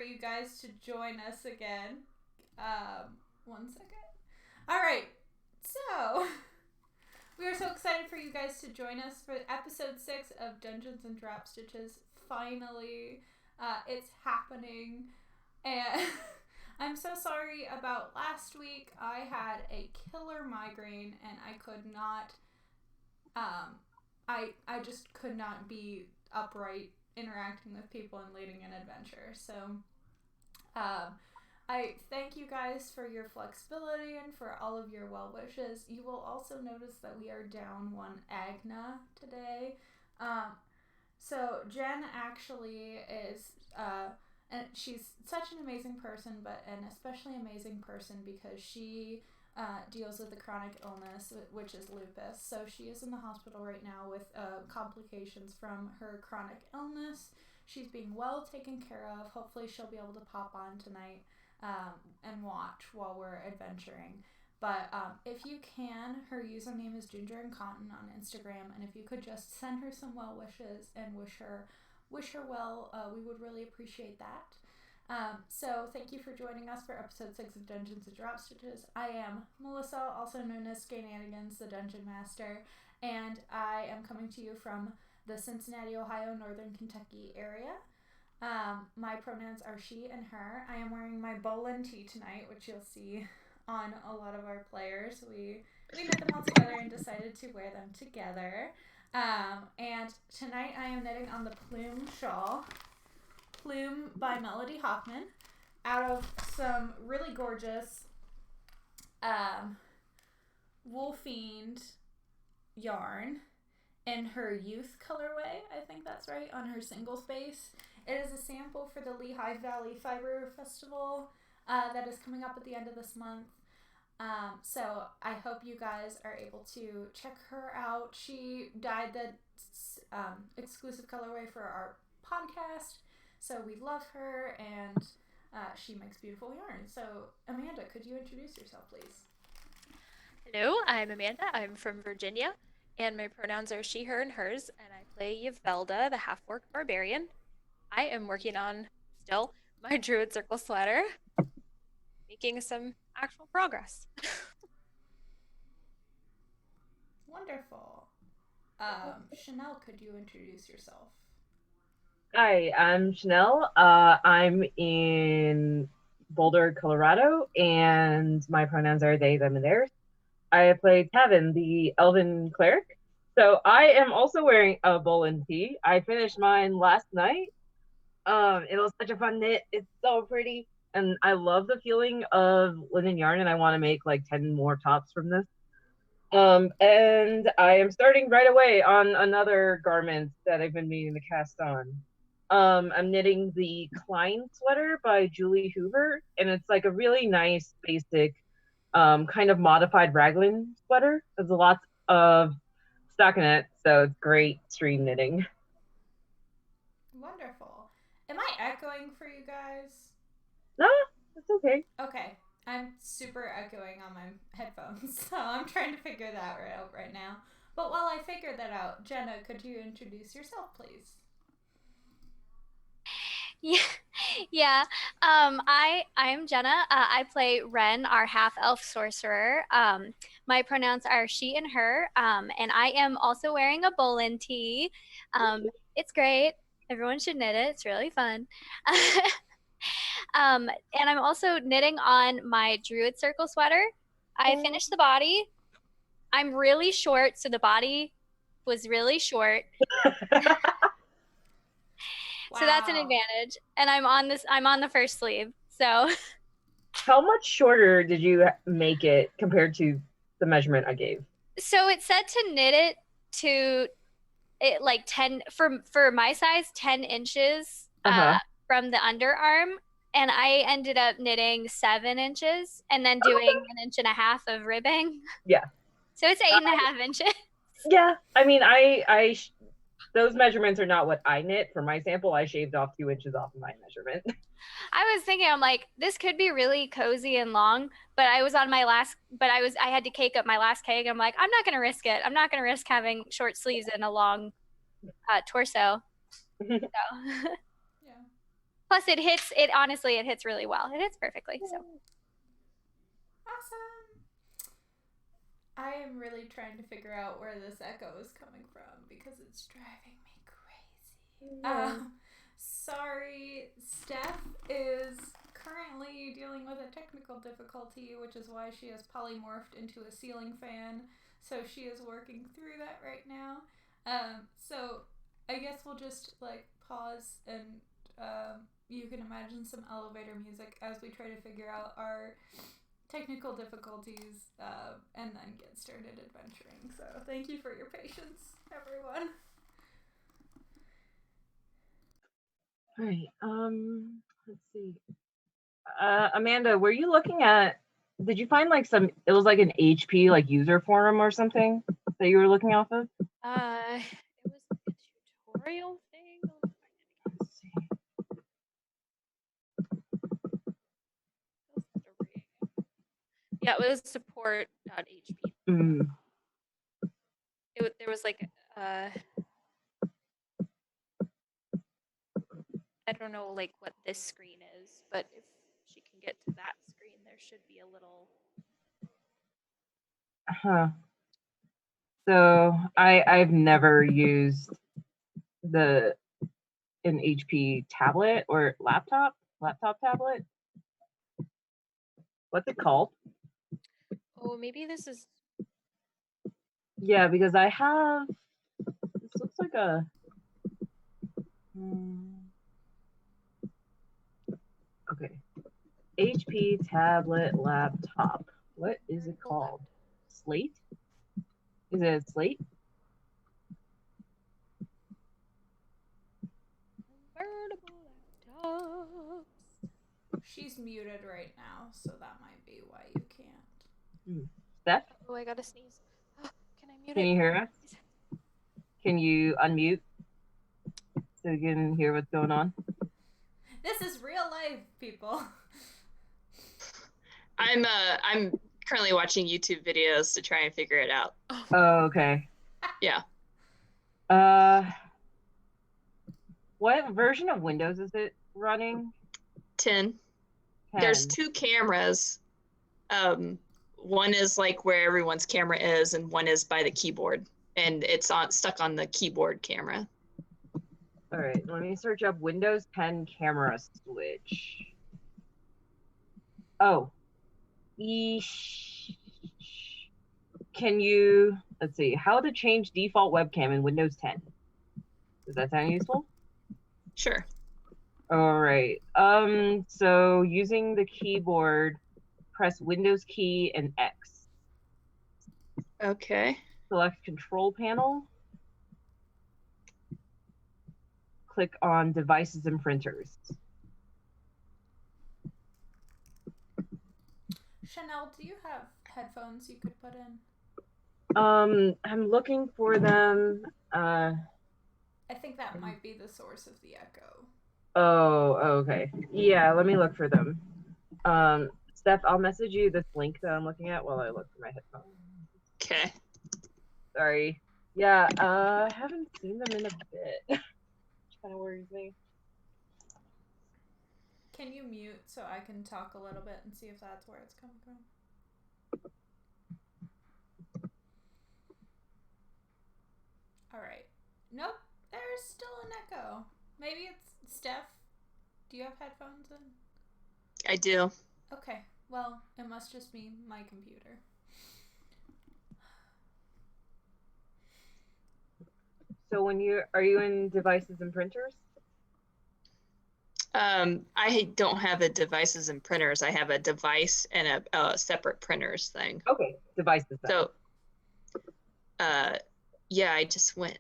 you guys to join us again. 1 second. All right, so we are so excited for you guys to join us for episode 6 of Dungeons and Drop Stitches. Finally, it's happening, and I'm so sorry about last week. I had a killer migraine, and I could not. I just could not be upright interacting with people and leading an adventure. So, I thank you guys for your flexibility and for all of your well wishes. You will also notice that we are down one Agna today. So Jen actually is, and she's such an amazing person, but an especially amazing person because she deals with a chronic illness, which is lupus. So she is in the hospital right now with complications from her chronic illness. She's being well taken care of. Hopefully she'll be able to pop on tonight and watch while we're adventuring. But if you can, her username is Ginger and Cotton on Instagram, and if you could just send her some well wishes and wish her well, we would really appreciate that. So thank you for joining us for episode 6 of Dungeons and Drop Stitches. I am Melissa, also known as Skananigans, the Dungeon Master, and I am coming to you from the Cincinnati, Ohio, Northern Kentucky area. My pronouns are she and her. I am wearing my Bolin tee tonight, which you'll see on a lot of our players. We knit them all together and decided to wear them together. And tonight I am knitting on the Plume shawl. Plume by Melody Hoffman, out of some really gorgeous Wool Fiend yarn in her youth colorway. I think that's right, on her single space. It is a sample for the Lehigh Valley Fiber Festival that is coming up at the end of this month. So I hope you guys are able to check her out. She dyed the exclusive colorway for our podcast. So we love her, and she makes beautiful yarn. So, Amanda, could you introduce yourself, please? Hello, I'm Amanda. I'm from Virginia, and my pronouns are she, her, and hers, and I play Yvelda, the half-orc barbarian. I am working on, still, my Druid Circle sweater, making some actual progress. Wonderful. Chanel, could you introduce yourself? Hi, I'm Chanel. I'm in Boulder, Colorado, and my pronouns are they, them, and theirs. I play Tavin, the elven cleric. So I am also wearing a Bolin tee. I finished mine last night. It was such a fun knit. It's so pretty. And I love the feeling of linen yarn, and I want to make like 10 more tops from this. And I am starting right away on another garment that I've been meaning to cast on. I'm knitting the Kline Sweater by Julie Hoover, and it's like a really nice, basic, kind of modified raglan sweater. There's lots of stockinette, so it's great stream knitting. Wonderful. Am I echoing for you guys? No, it's okay. Okay. I'm super echoing on my headphones, so I'm trying to figure that out right now. But while I figure that out, Jenna, could you introduce yourself, please? Yeah. I'm Jenna. I play Ren, our half-elf sorcerer. My pronouns are she and her, and I am also wearing a Bolin tee. It's great. Everyone should knit it. It's really fun. And I'm also knitting on my Druid Circle sweater. I finished the body. I'm really short, so the body was really short. Wow. So that's an advantage. And I'm on the first sleeve. So how much shorter did you make it compared to the measurement I gave? So it said to knit it to it like 10 for my size, 10 inches from the underarm. And I ended up knitting 7 inches and then doing 1.5 inches of ribbing. Yeah. So it's 8.5 inches. Yeah. I mean, I those measurements are not what I knit. For my sample, I shaved off 2 inches off of my measurement. I was thinking, I'm like, this could be really cozy and long, but I had to cake up my last cake. I'm like, I'm not going to risk it. I'm not going to risk having short sleeves and a long torso. So. Yeah. Plus, it hits. It honestly, it hits really well. It hits perfectly. So. Awesome. I am really trying to figure out where this echo is coming from because it's driving me crazy. Yeah. Sorry, Steph is currently dealing with a technical difficulty, which is why she has polymorphed into a ceiling fan. So she is working through that right now. So I guess we'll just like pause and you can imagine some elevator music as we try to figure out our technical difficulties and then get started adventuring. So thank you for your patience, everyone. All right. Let's see. Amanda, were you looking at? Did you find like some? It was like an HP like user forum or something that you were looking off of. It was like a tutorial thing. Let's see. Yeah, it was support.hp. Mm. There was like I don't know like what this screen is, but if she can get to that screen, there should be a little. Huh. So I've never used an HP tablet or laptop tablet. What's it called? Oh, maybe this is. Yeah, because I have. This looks like a. Okay. HP tablet laptop. What is it called? Slate? Is it a Slate? Convertible laptops. She's muted right now, so that might be why you can't. Steph? Oh, I gotta sneeze. Can I mute Can it? you hear us? Can you unmute so you can hear what's going on? This is real life, people. I'm currently watching YouTube videos to try and figure it out. Oh, okay. Yeah. What version of Windows is it running? 10. There's 2 cameras. One is like where everyone's camera is, and one is by the keyboard, and it's stuck on the keyboard camera. All right, let me search up Windows 10 camera switch. Oh, can you, let's see, how to change default webcam in Windows 10? Does that sound useful? Sure. All right. So using the keyboard, press Windows key and X. Okay. Select Control Panel. Click on Devices and Printers. Chanel, do you have headphones you could put in? I'm looking for them. I think that might be the source of the echo. Oh, okay. Yeah, let me look for them. Steph, I'll message you this link that I'm looking at while I look for my headphones. Okay. Sorry. Yeah, I haven't seen them in a bit. Which kind of worries me. Can you mute so I can talk a little bit and see if that's where it's coming from? Alright. Nope, there's still an echo. Maybe it's Steph. Do you have headphones in? I do. Okay, well, it must just be my computer. So are you in Devices and Printers? I don't have a devices and printers. I have a device and a separate printers thing. Okay, Devices. So, yeah, I just went.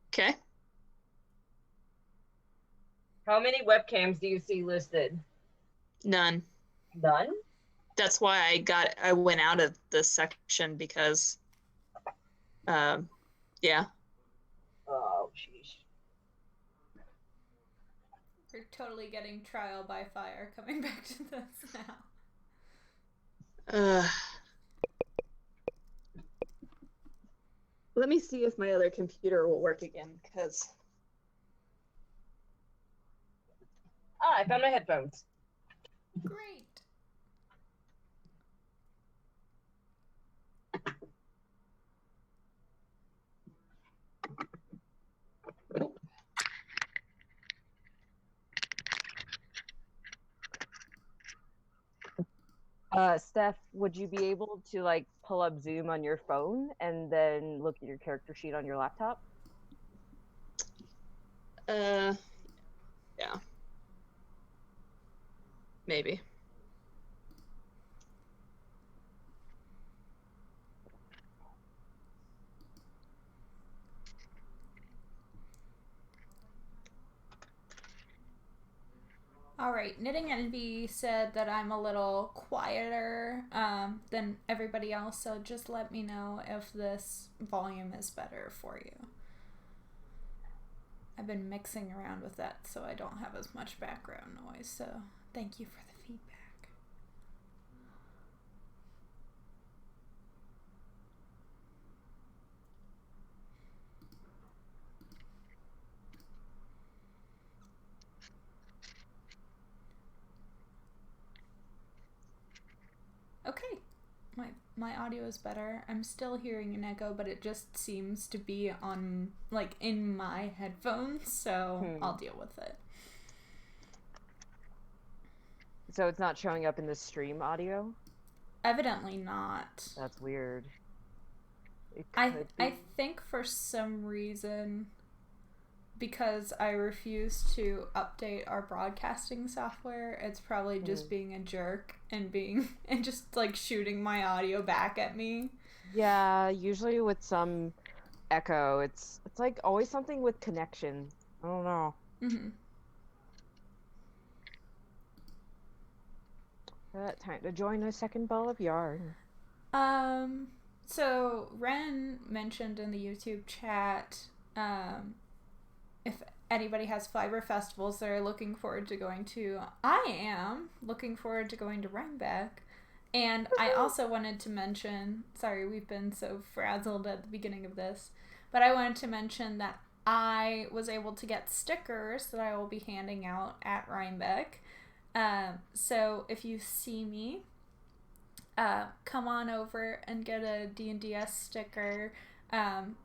Okay. How many webcams do you see listed? None. None? That's why I went out of this section because, yeah. Oh, sheesh. We're totally getting trial by fire coming back to this now. Let me see if my other computer will work again, because... I found my headphones. Great. Steph, would you be able to like pull up Zoom on your phone and then look at your character sheet on your laptop? Yeah. Maybe. Alright, Knitting Envy said that I'm a little quieter than everybody else, so just let me know if this volume is better for you. I've been mixing around with that so I don't have as much background noise, so thank you for the feedback. Okay, my audio is better. I'm still hearing an echo, but it just seems to be on, like, in my headphones, so I'll deal with it. So it's not showing up in the stream audio? Evidently not. That's weird. I think for some reason, because I refuse to update our broadcasting software, it's probably just being a jerk and just like shooting my audio back at me. Yeah, usually with some echo, it's like always something with connection. I don't know. Time to join a second ball of yarn. So Ren mentioned in the YouTube chat, if anybody has fiber festivals they're looking forward to going to. I am looking forward to going to Rhinebeck. And I also wanted to mention, sorry, we've been so frazzled at the beginning of this, but I wanted to mention that I was able to get stickers that I will be handing out at Rhinebeck. So if you see me, come on over and get a D&DS sticker. I'm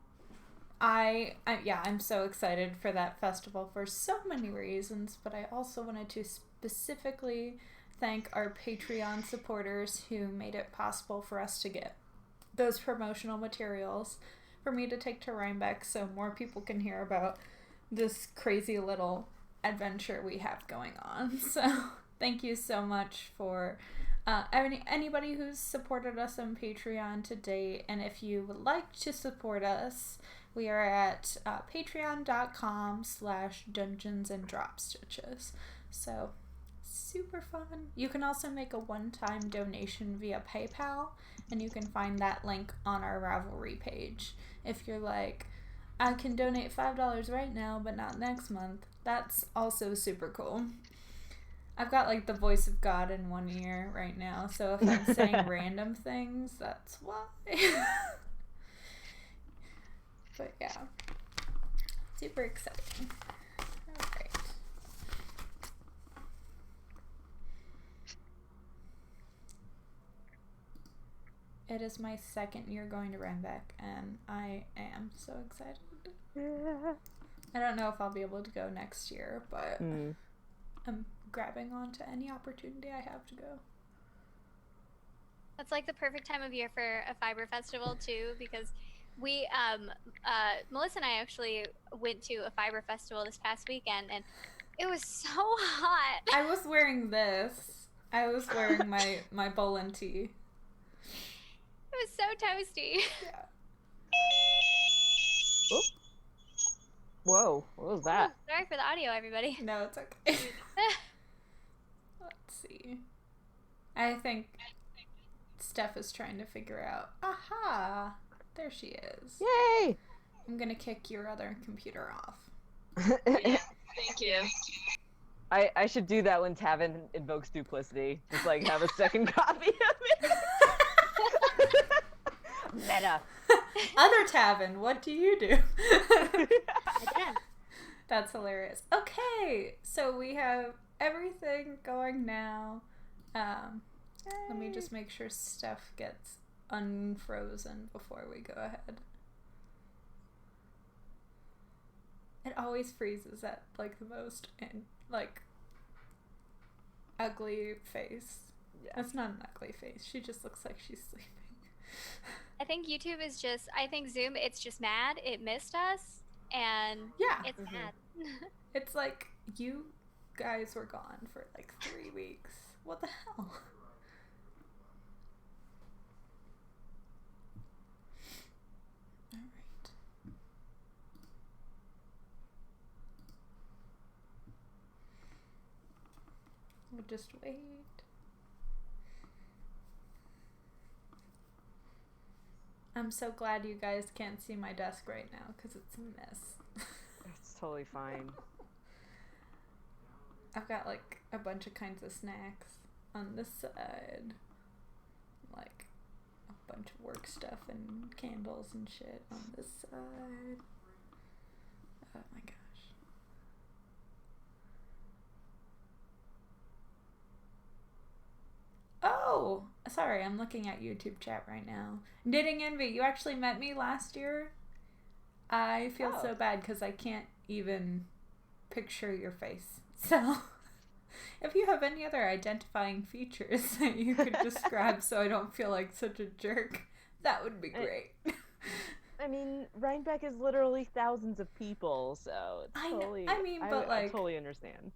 so excited for that festival for so many reasons, but I also wanted to specifically thank our Patreon supporters who made it possible for us to get those promotional materials for me to take to Rhinebeck so more people can hear about this crazy little adventure we have going on. So thank you so much for anybody who's supported us on Patreon to date, and if you would like to support us, we are at patreon.com/dungeonsandDropstitches. So super fun. You can also make a one-time donation via PayPal, and you can find that link on our Ravelry page. If you're like, I can donate $5 right now but not next month, that's also super cool. I've got like the voice of God in one ear right now, so if I'm saying random things, that's why. But yeah, super exciting. Alright. It is my second year going to Rhinebeck, and I am so excited. Yeah. I don't know if I'll be able to go next year, but I'm grabbing onto any opportunity I have to go. That's like the perfect time of year for a fiber festival too, because we Melissa and I actually went to a fiber festival this past weekend, and it was so hot. I was wearing this. I was wearing my Bolin tee. It was so toasty. Yeah. Oh. Whoa, what was that? Oh, sorry for the audio, everybody. No, it's okay. Let's see. I think Steph is trying to figure out. Aha! There she is. Yay! I'm gonna kick your other computer off. Yeah, thank you. I should do that when Tavin invokes duplicity. Just like have a second copy of it. Meta. Other Tavin, what do you do? Again. That's hilarious. Okay, so we have everything going now. Let me just make sure stuff gets unfrozen before we go ahead. It always freezes at like the most ugly face. Yeah. That's not an ugly face. She just looks like she's sleeping. I think YouTube is just, I think Zoom, it's just mad. It missed us, and it's mad. It's like, you guys were gone for like 3 weeks. What the hell? Alright. We'll just wait. I'm so glad you guys can't see my desk right now because it's a mess. It's totally fine. I've got like a bunch of kinds of snacks on this side. Like a bunch of work stuff and candles and shit on this side. Oh my gosh. Oh, sorry, I'm looking at YouTube chat right now. Knitting Envy, you actually met me last year. I feel so bad because I can't even picture your face. So, if you have any other identifying features that you could describe so I don't feel like such a jerk, that would be great. I mean, Rhinebeck is literally thousands of people, so it's totally... I totally understand.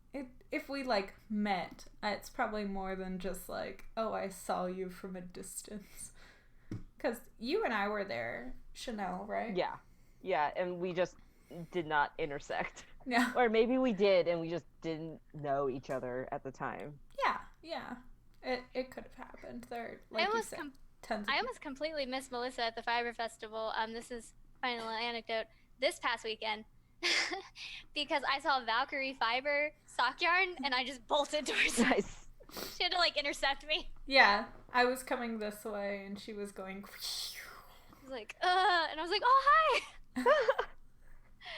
If we, like, met, it's probably more than just, like, oh, I saw you from a distance. Because you and I were there, Chanel, right? Yeah. Yeah, and we just did not intersect. No. Or maybe we did, and we just didn't know each other at the time. Yeah. It could have happened. There, I like you said, tons of almost completely missed Melissa at the Fiber Festival. This is final anecdote. This past weekend, because I saw Valkyrie Fiber sock yarn, and I just bolted towards her. Nice. She had to like intercept me. Yeah, I was coming this way, and she was going. I was like, and I was like, oh hi.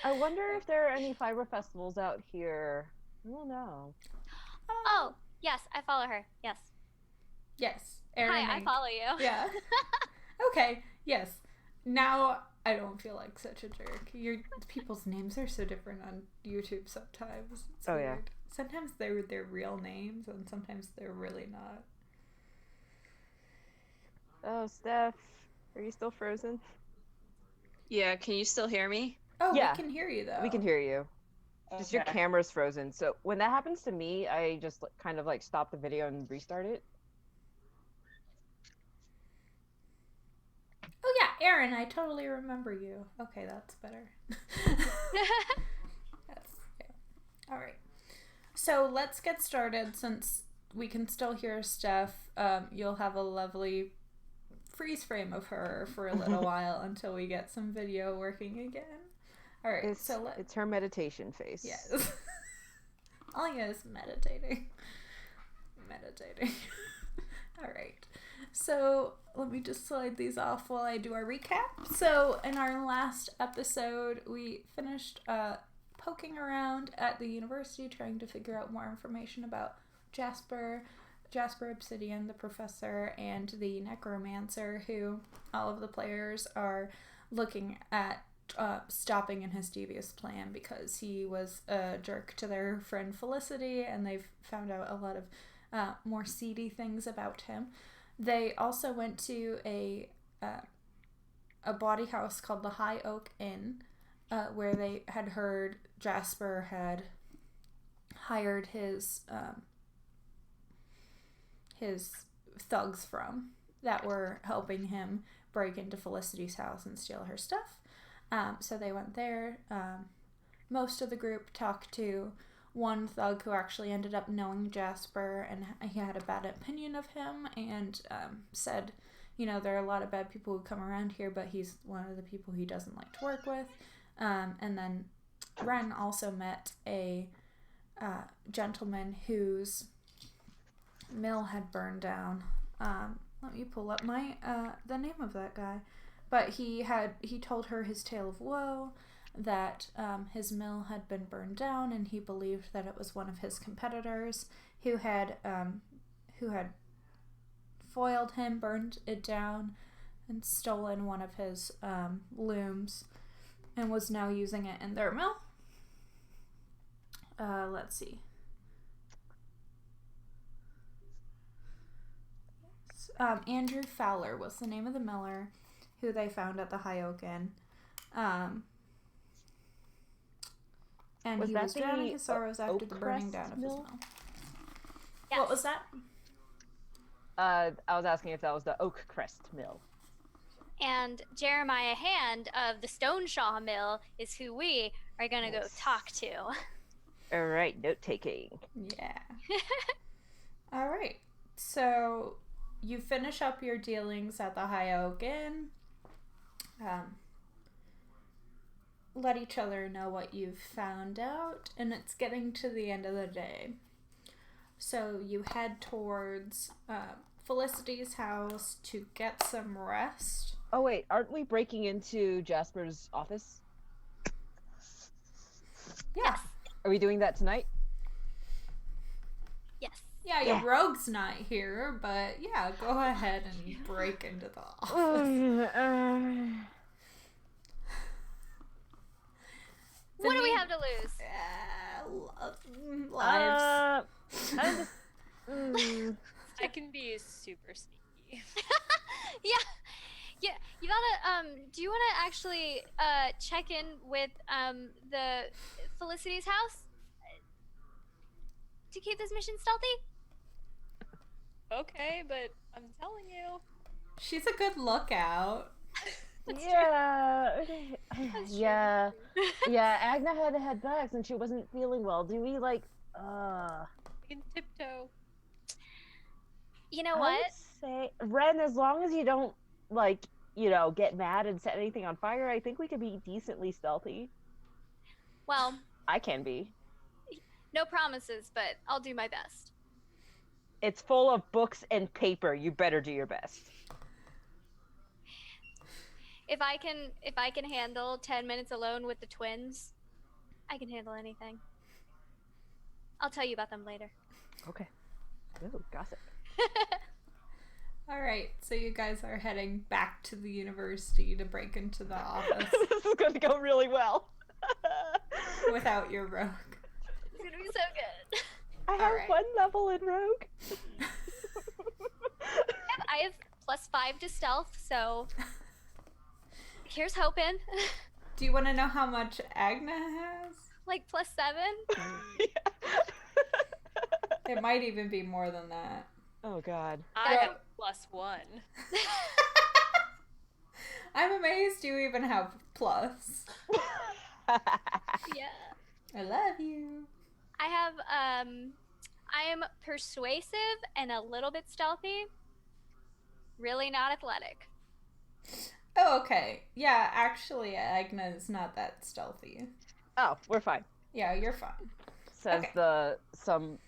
I wonder if there are any fiber festivals out here. I don't know. Oh, yes, I follow her. Yes. Yes. Erin Hi, I follow you. Yeah. Okay. Yes. Now I don't feel like such a jerk. People's names are so different on YouTube sometimes. It's weird. Yeah. Sometimes they're their real names, and sometimes they're really not. Oh, Steph, are you still frozen? Yeah, can you still hear me? Oh, Yeah. we can hear you though. We can hear you. Just your camera's frozen. So when that happens to me, I just kind of like stop the video and restart it. Oh yeah, Erin, I totally remember you. Okay, that's better. Yeah. All right. So let's get started. Since we can still hear Steph, you'll have a lovely freeze frame of her for a little while until we get some video working again. All right, it's her meditation face. Yes. All is meditating. All right. So let me just slide these off while I do our recap. So in our last episode, we finished poking around at the university trying to figure out more information about Jasper Obsidian, the professor, and the necromancer, who all of the players are looking at stopping in his devious plan because he was a jerk to their friend Felicity, and they've found out a lot of more seedy things about him. They also went to a bawdy house called the High Oak Inn, where they had heard Jasper had hired his thugs from that were helping him break into Felicity's house and steal her stuff. So they went there. Most of the group talked to one thug who actually ended up knowing Jasper, and he had a bad opinion of him, and said, there are a lot of bad people who come around here, but he's one of the people he doesn't like to work with. And then Ren also met a gentleman whose mill had burned down. Let me pull up my the name of that guy. But he told her his tale of woe, that his mill had been burned down, and he believed that it was one of his competitors who had foiled him, burned it down, and stolen one of his looms, and was now using it in their mill. Let's see. Andrew Fowler was the name of the miller who they found at the High Oak Inn. And he was drowning his sorrows after the burning down of his mill. Yes. What was that? I was asking if that was the Oak Crest Mill. And Jeremiah Hand of the Stoneshaw Mill is who we are going to go talk to. All right, note-taking. Yeah. All right. So you finish up your dealings at the High Oak Inn. Let each other know what you've found out, and it's getting to the end of the day. So you head towards Felicity's house to get some rest. Oh wait, aren't we breaking into Jasper's office? Yeah. Are we doing that tonight? Yes. Yeah, your rogue's not here, but yeah, go ahead and break into the office. What do we have to lose? Lives. I can be super sneaky. Yeah, you gotta, do you wanna actually, check in with, the Felicity's house? To keep this mission stealthy? Okay, but I'm telling you. She's a good lookout. Yeah. Yeah. Yeah, Agna had to head back since she wasn't feeling well. Do we, like, I can tiptoe. You know I what? would say, Ren, as long as you don't, like, you know, get mad and set anything on fire, I think we could be decently stealthy. Well, I can be. no promises, but I'll do my best. It's full of books and paper. You better do your best. If I can handle 10 minutes alone with the twins, I can handle anything. I'll tell you about them later. Okay. Ooh, gossip. All right, so you guys are heading back to the university to break into the office. This is going to go really well. Without your rogue. It's gonna be so good. I have one level in rogue. I have +5 to stealth, so here's hoping. Do you want to know how much Agna has? Like +7? Yeah. It might even be more than that. Oh god. I have +1. I'm amazed you even have plus. Yeah. I love you. I have I am persuasive and a little bit stealthy. Really not athletic. Oh, okay. Yeah, actually, Agna is not that stealthy. Oh, we're fine. Yeah, you're fine. Says some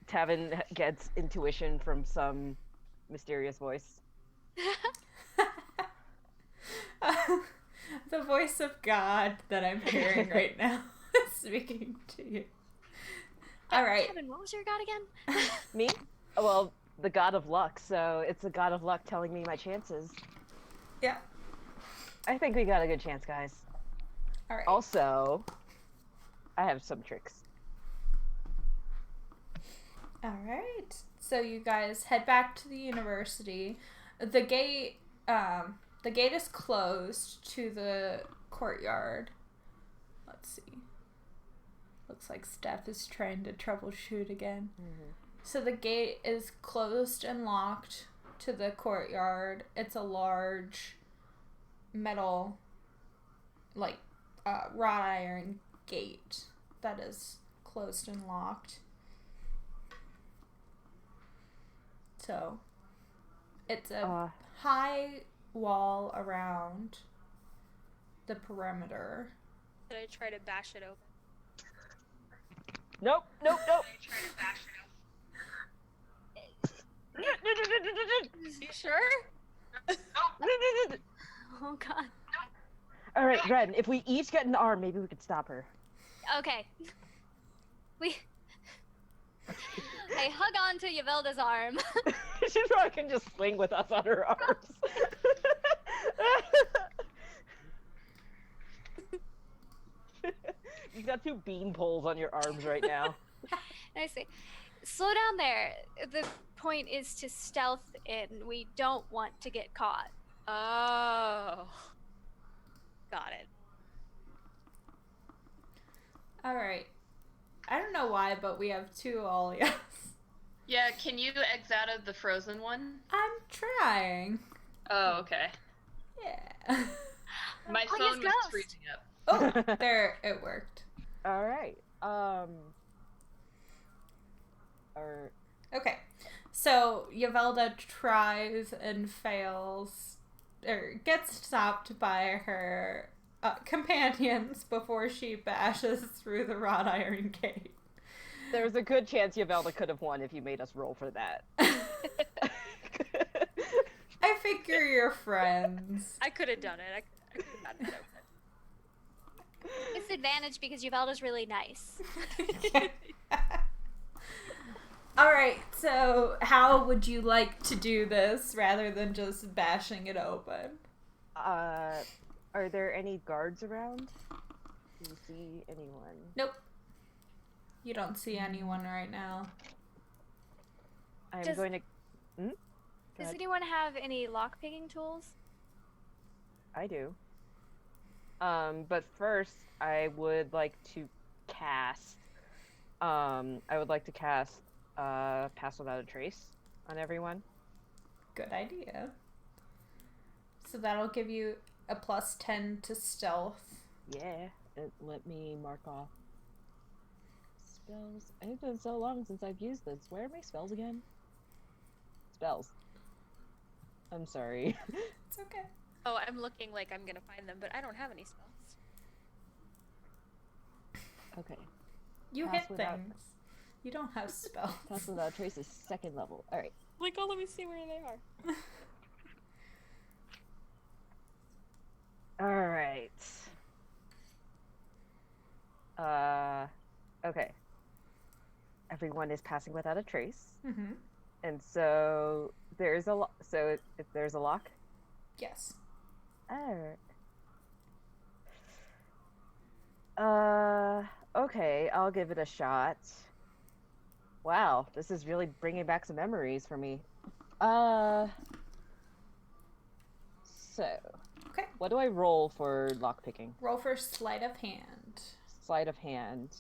Tavin gets intuition from some mysterious voice. The voice of God that I'm hearing right now is speaking to you. All right. Kevin, what was your god again? Me? Well, the god of luck, so it's the god of luck telling me my chances. Yeah. I think we got a good chance, guys. All right. Also, I have some tricks. All right. So you guys head back to the university. The gate is closed to the courtyard. Let's see. Looks like Steph is trying to troubleshoot again. Mm-hmm. So the gate is closed and locked to the courtyard. It's a large metal, like, wrought iron gate that is closed and locked. So it's a high wall around the perimeter. Did I try to bash it open? Nope. I try to bash it up. You sure? Oh god. All right, Ren, if we each get an arm, maybe we could stop her. Okay. I hug onto Yvelda's arm. She probably can just swing with us on her arms. You've got 2 bean poles on your arms right now. And I say, slow down there. The point is to stealth in. We don't want to get caught. Oh. Got it. All right. I don't know why, but we have 2 Alias. Yeah, can you exit out of the frozen one? I'm trying. Oh, okay. Yeah. My Alias phone was ghost. freezing up. Oh, there, it worked. All right. Okay. So, Yvelda tries and fails, or gets stopped by her companions before she bashes through the wrought iron gate. There's a good chance Yvelda could have won if you made us roll for that. I figure you're friends. I could have done it. I could have gotten it open. Disadvantage because Yvelda's really nice. Alright, so how would you like to do this rather than just bashing it open? Are there any guards around? Do you see anyone? Nope. You don't see anyone right now. I'm Does- going to... Go Does ahead. anyone have any lockpicking tools? I do. But first, I would like to cast... Pass Without a Trace on everyone. Good idea. So that'll give you a +10 to stealth. Yeah, let me mark off spells. It's been so long since I've used this. Where are my spells again? Spells. I'm sorry. It's okay. Oh, I'm looking like I'm gonna find them, but I don't have any spells. Okay. You Pass hit without- things. You don't have spells. Pass Without Trace is 2nd level. Alright. Like, oh, let me see where they are. Alright. Okay. Everyone is passing without a trace. Mm-hmm. And so there's a so if there's a lock. Yes. Alright. Okay, I'll give it a shot. Wow, this is really bringing back some memories for me. So, Okay. what do I roll for lockpicking? Roll for sleight of hand. Sleight of hand.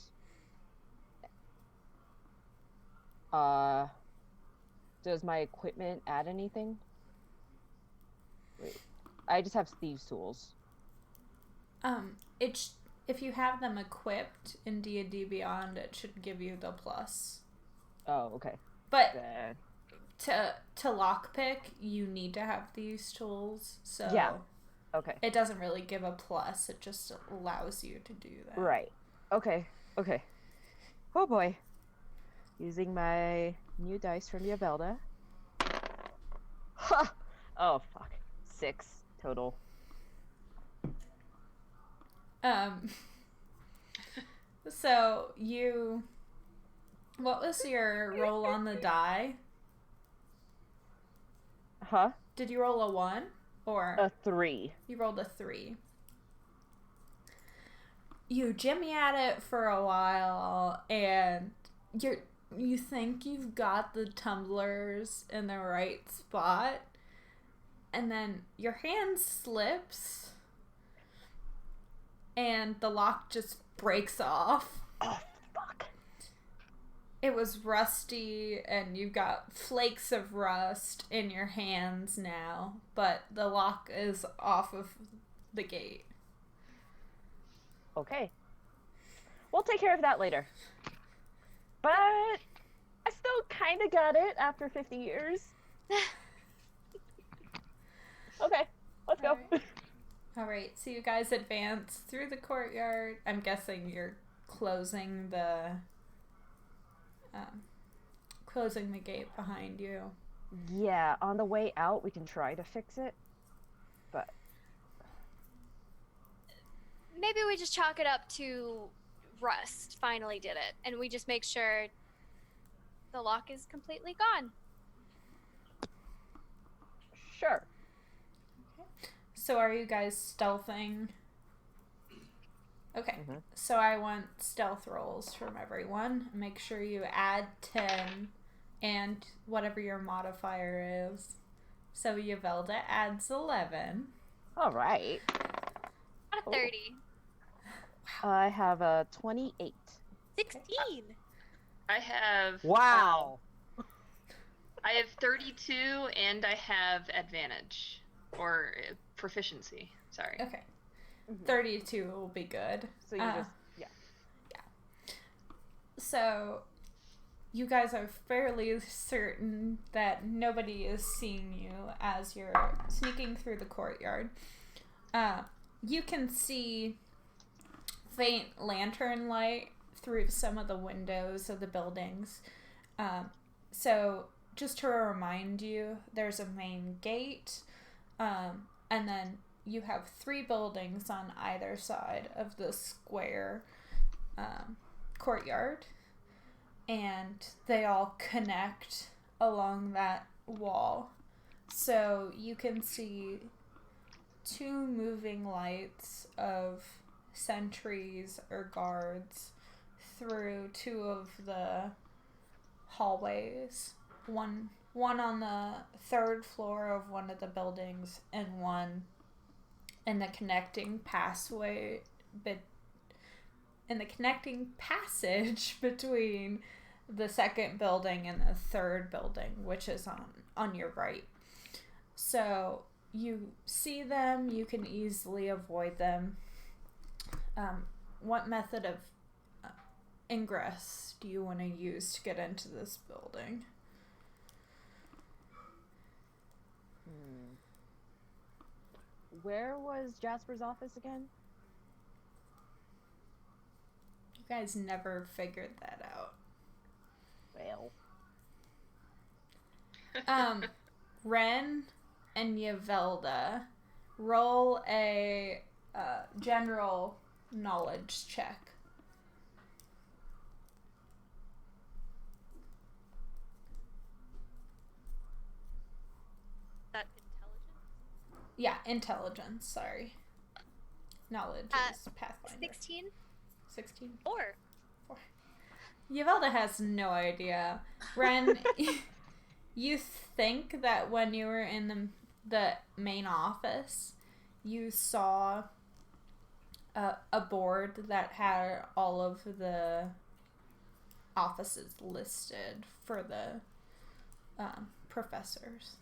Does my equipment add anything? Wait, I just have thieves' tools. It's if you have them equipped in D&D Beyond, it should give you the plus. Oh, okay. But Then... to lockpick, you need to have these tools. So Yeah. Okay. it doesn't really give a plus. It just allows you to do that. Right. Okay. Okay. Oh boy. Using my new dice from Yvelda. Ha! Oh fuck. 6 total. So what was your roll on the die? Huh? Did you roll a 1 or A 3. you rolled a 3? You jimmy at it for a while and you think you've got the tumblers in the right spot, and then your hand slips and the lock just breaks off. Oh fuck. It was rusty and you've got flakes of rust in your hands now, but the lock is off of the gate. Okay. We'll take care of that later. But I still kind of got it after 50 years. Okay, let's go. Alright, so you guys advance through the courtyard. I'm guessing you're closing the closing the gate behind you. Yeah, on the way out, we can try to fix it. But maybe we just chalk it up to Rust finally did it, and we just make sure the lock is completely gone. Sure. So are you guys stealthing? Okay, so I want stealth rolls from everyone. Make sure you add 10 and whatever your modifier is. So Yavelda adds 11. All right. Out of 30. I have a 28. 16. I have. Wow. I have 32, and I have advantage or proficiency. Sorry. Okay. 32 will be good. So you just yeah. So you guys are fairly certain that nobody is seeing you as you're sneaking through the courtyard. You can see faint lantern light through some of the windows of the buildings. So just to remind you, there's a main gate, and then you have 3 buildings on either side of the square courtyard, and they all connect along that wall. So you can see 2 moving lights of sentries or guards through 2 of the hallways. One on the 3rd floor of one of the buildings, and one in the connecting passage between the 2nd building and the 3rd building, which is on your right. So you see them, you can easily avoid them. What method of ingress do you want to use to get into this building? Where was Jasper's office again? You guys never figured that out. Well. Ren and Yavelda, roll a general knowledge check. That intelligence? Yeah, intelligence, sorry. Knowledge is Pathfinder. 16? 16? 4. Yavelda has no idea. Ren, you think that when you were in the main office, you saw a board that had all of the offices listed for the professors.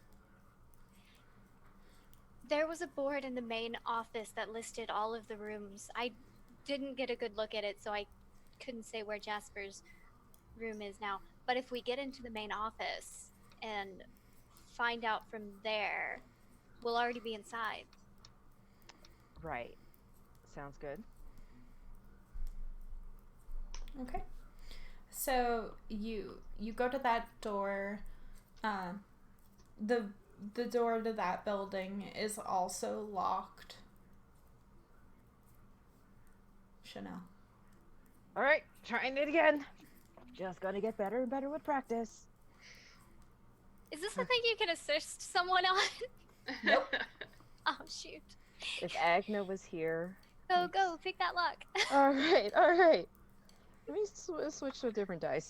There was a board in the main office that listed all of the rooms. I didn't get a good look at it, so I couldn't say where Jasper's room is now. But if we get into the main office and find out from there, we'll already be inside. Right. Sounds good. Okay. So you go to that door. The door to that building is also locked. Chanel. All right, trying it again. Just gonna get better and better with practice. Is this the thing you can assist someone on? Nope. Oh, shoot. If Agna was here. Go, pick that lock. All right. Let me switch to a different die.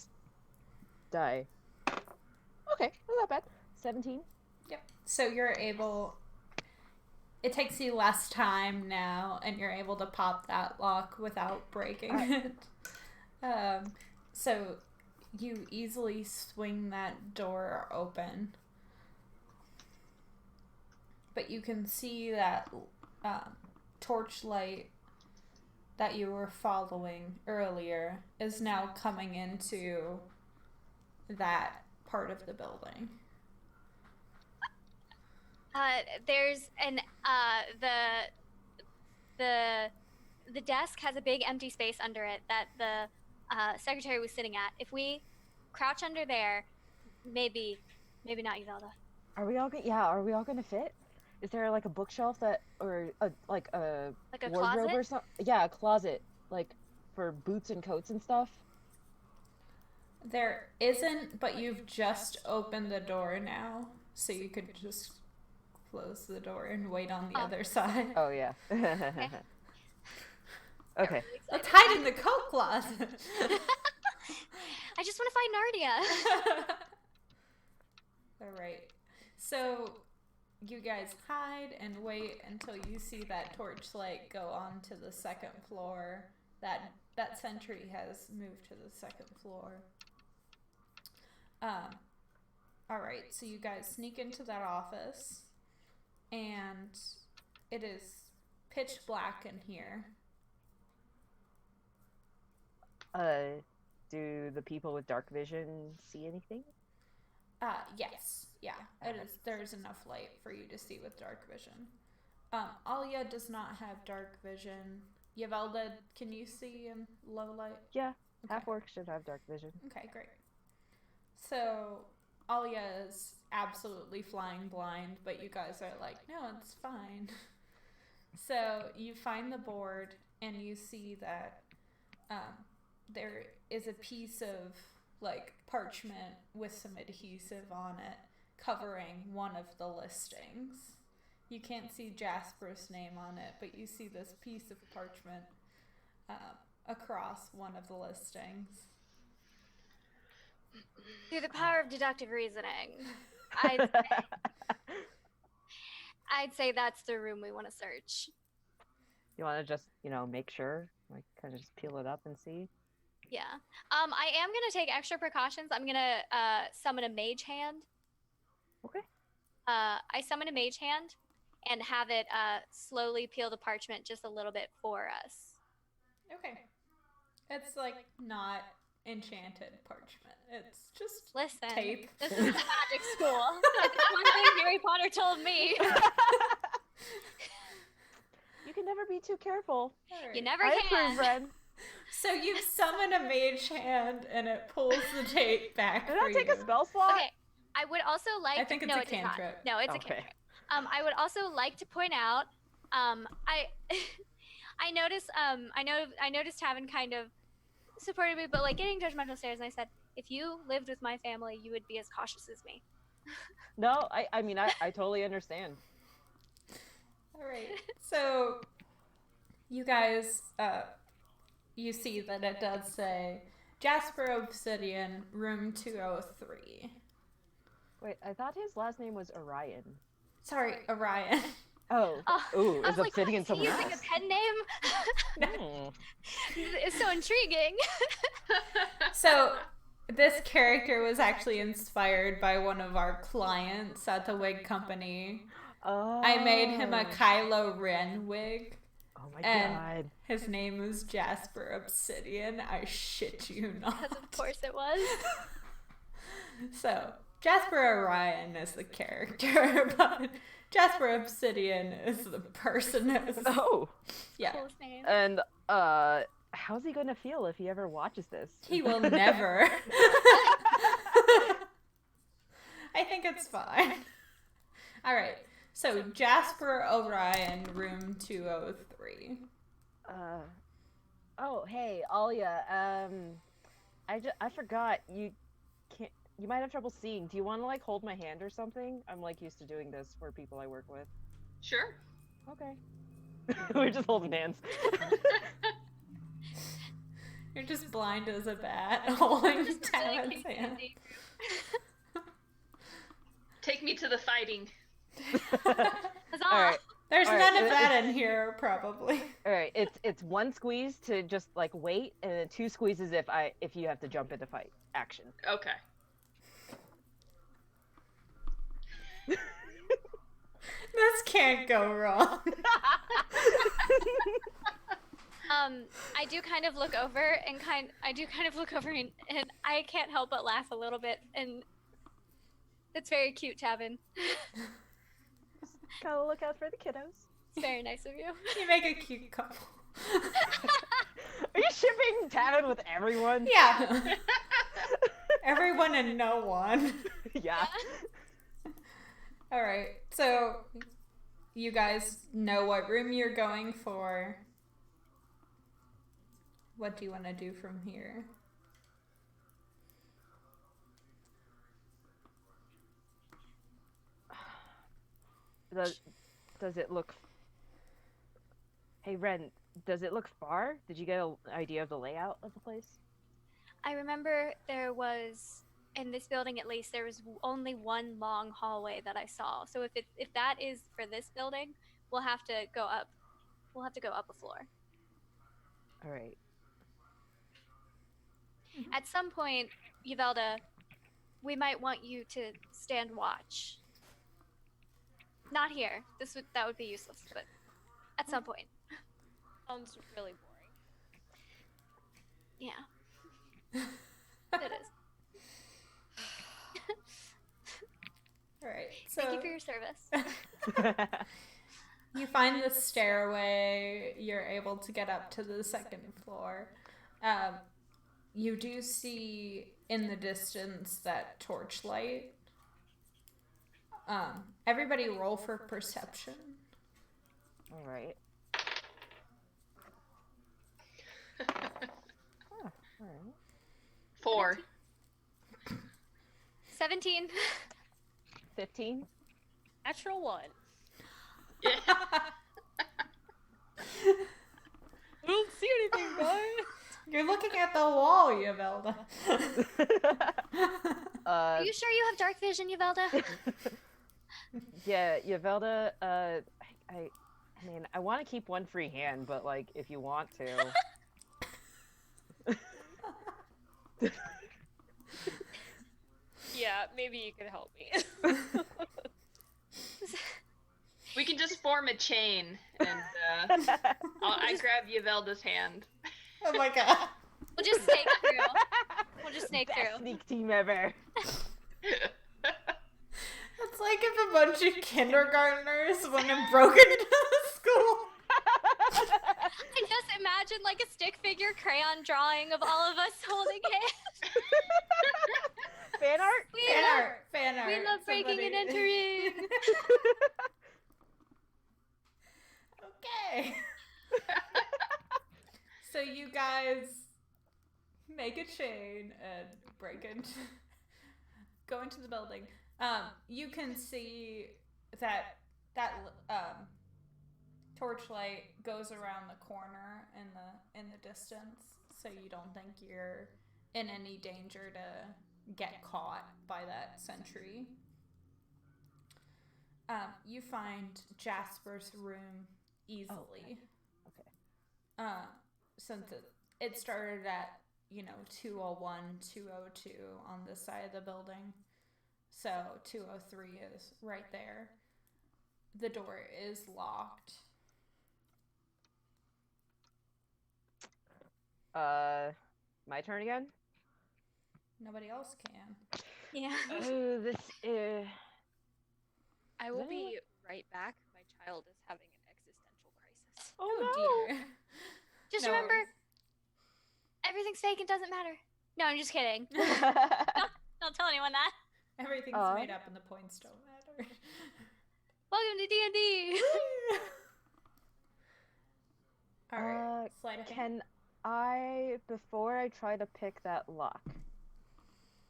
Okay, not that bad. 17. Yep. So you're able... It takes you less time now, and you're able to pop that lock without breaking it. So you easily swing that door open. But you can see that torchlight that you were following earlier is now coming into that part of the building. There's an the desk has a big empty space under it that the secretary was sitting at. If we crouch under there. Maybe not Uvalda. Are we all gonna fit? Is there like a bookshelf or a wardrobe closet? or something? Yeah, a closet, like for boots and coats and stuff. There isn't, but you've just opened the door now, so you could just close the door and wait on the other side. Oh yeah. Okay. Let's hide in the coat closet. I just want to find Narnia. All right. So you guys hide and wait until you see that torchlight go on to the second floor. That sentry has moved to the second floor. All right. So you guys sneak into that office, and it is pitch black in here. Do the people with dark vision see anything? Yes. Yeah. It is. There's enough light for you to see with dark vision. Alia does not have dark vision. Yvelda, can you see in low light? Yeah. Okay. Half orcs should have dark vision. Okay, great. So Alia is absolutely flying blind, but you guys are like, no, it's fine. So you find the board and you see that there is a piece of like parchment with some adhesive on it covering one of the listings. You can't see Jasper's name on it, but you see this piece of parchment across one of the listings. Through the power of deductive reasoning, I'd say that's the room we want to search. You want to just, make sure, like, kind of just peel it up and see? Yeah. I am going to take extra precautions. I'm going to summon a mage hand. Okay. I summon a mage hand and have it slowly peel the parchment just a little bit for us. Okay. It's like not enchanted parchment. It's just Listen, tape. This is a magic school. It's one thing Harry Potter told me. You can never be too careful. Right. You never I can. approve, Ren. So you summon a mage hand and it pulls the tape back Did for that take you. a spell slot? Okay. I would also like. I think it's no, a it does not. cantrip. No, it's a Okay. cantrip. I would also like to point out. I noticed. I noticed Tavin kind of supported me, but like getting judgmental stares, and I said, if you lived with my family, you would be as cautious as me. No, I mean, I totally understand. All right. So you guys, you see that it does say Jasper Obsidian, room 203. Wait, I thought his last name was Orion. Sorry, Orion. Oh. Ooh, I is was Obsidian like, someone using else? a pen name? It's so intriguing. So this character was actually inspired by one of our clients at the wig company. Oh. I made him a Kylo Ren wig. Oh my and god. His name is Jasper Obsidian. I shit you not. Because of course it was. So Jasper Orion is the character, but Jasper Obsidian is the person. Oh. Yeah. Coolest name. And how's he gonna feel if he ever watches this? He will never. I think it's fine. All right. So Jasper Orion, room 203. Oh, hey, Alia. I forgot you can't. You might have trouble seeing. Do you want to like hold my hand or something? I'm like used to doing this for people I work with. Sure. Okay. We're just holding hands. You're just blind as a bat, holding Tavin's hand. Take me to the fighting. Huzzah! All right. There's All none right. of that in here, probably. All right. It's one squeeze to just like wait, and then two squeezes if you have to jump into fight action. Okay. This can't go wrong. I do kind of look over and and I can't help but laugh a little bit, and it's very cute, Tavin. Gotta look out for the kiddos. It's very nice of you. You make a cute couple. Are you shipping Tavin with everyone? Yeah. Everyone and no one. Yeah. All right. So you guys know what room you're going for. What do you want to do from here? Does it look... Hey, Ren, does it look far? Did you get an idea of the layout of the place? I remember there was, in this building at least, there was only one long hallway that I saw. So if that is for this building, we'll have to go up. We'll have to go up a floor. All right. At some point, Yvelda, we might want you to stand watch. Not here. That would be useless, but at some point. Sounds really boring. Yeah. It is. All right. So Thank you for your service. you find the stairway. You're able to get up to the second floor. You do see in the distance that torchlight. Everybody roll for perception. All right. All right. 4. 17. 15. Natural 1. Yeah. I don't see anything, guys. You're looking at the wall, Yvelda. Are you sure you have dark vision, Yvelda? Yeah, Yvelda, I mean, I want to keep one free hand, but, like, if you want to... Yeah, maybe you could help me. We can just form a chain, and I grab Yvelda's hand. Oh my god. We'll just snake through. We'll just snake Best through. sneak team ever. It's like if a bunch of kindergartners went and broke into the school. I just imagine like a stick figure crayon drawing of all of us holding hands. Fan art? Fan art. We love breaking and entering. Okay. So you guys make a chain and go into the building. You can see that torchlight goes around the corner in the distance, so you don't think you're in any danger to get caught by that sentry. You find Jasper's room easily. Okay. Since it started at 201, 202 on this side of the building. So 203 is right there. The door is locked. My turn again? Nobody else can. Yeah. I will be right back. My child is having an existential crisis. Oh dear. Just No remember, worries. everything's fake and doesn't matter. No, I'm just kidding. Don't tell anyone that. Everything's made up and the points don't matter. Welcome to D&D. Alright, sleight of hand. Can I, before I try to pick that lock,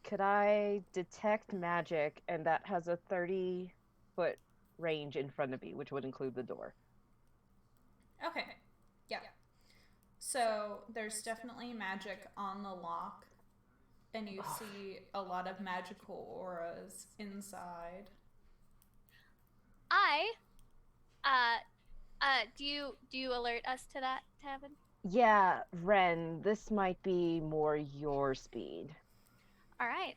could I detect magic, and that has a 30-foot range in front of me, which would include the door? Okay. Yeah. So there's definitely magic on the lock, and you see a lot of magical auras inside. Do you alert us to that, Tavin? Yeah, Ren, this might be more your speed. All right.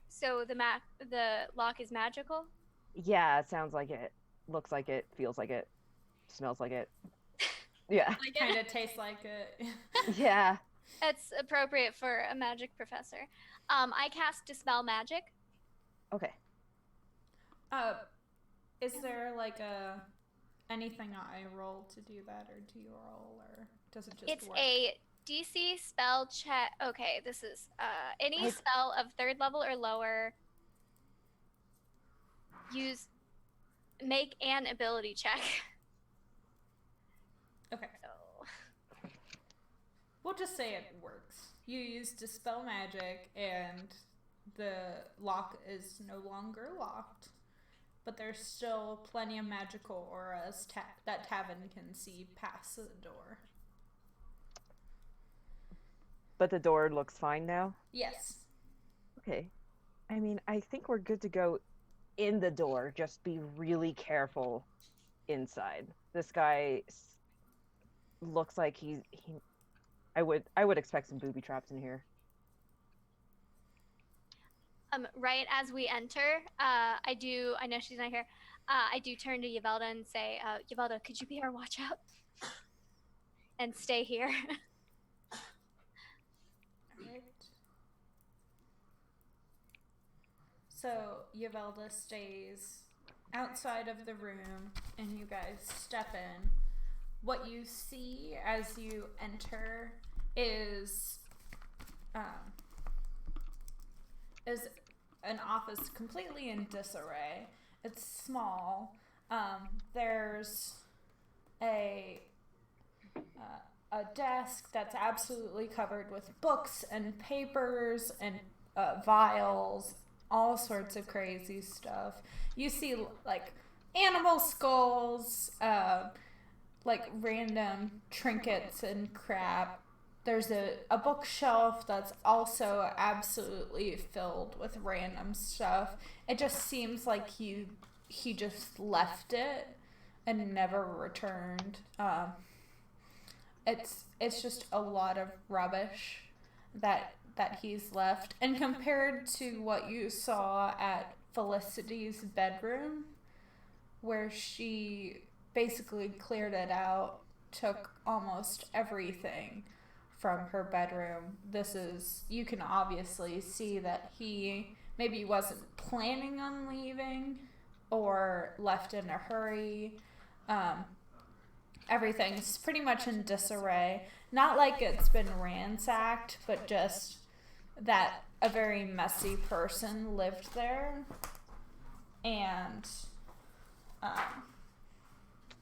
So the lock is magical? Yeah, it sounds like it. Looks like it. Feels like it. Smells like it. Yeah. Kind of tastes like it. Yeah. It's appropriate for a magic professor. I cast Dispel Magic. Okay. Is there like anything I roll to do that, or do you roll, or does it just It's work? a DC spell check. Okay, this is any spell of 3rd level or lower. Make an ability check. Okay. So, We'll just say it works. You use Dispel Magic, and the lock is no longer locked. But there's still plenty of magical auras that Tavin can see past the door. But the door looks fine now? Yes. Okay. I mean, I think we're good to go in the door. Just be really careful inside. This guy looks like I would expect some booby traps in here. Right as we enter, I know she's not here. I do turn to Yvelda and say, Yvelda, could you be our watch out? And stay here. Alright. So Yvelda stays outside of the room, and you guys step in. What you see as you enter is an office completely in disarray. It's small. There's a desk that's absolutely covered with books and papers and vials, all sorts of crazy stuff. You see like animal skulls, like random trinkets and crap. There's a bookshelf that's also absolutely filled with random stuff. It just seems like he just left it and never returned. It's just a lot of rubbish that he's left. And compared to what you saw at Felicity's bedroom, where she basically cleared it out, took almost everything from her bedroom, you can obviously see that he maybe wasn't planning on leaving or left in a hurry. Everything's pretty much in disarray. Not like it's been ransacked, but just that a very messy person lived there. And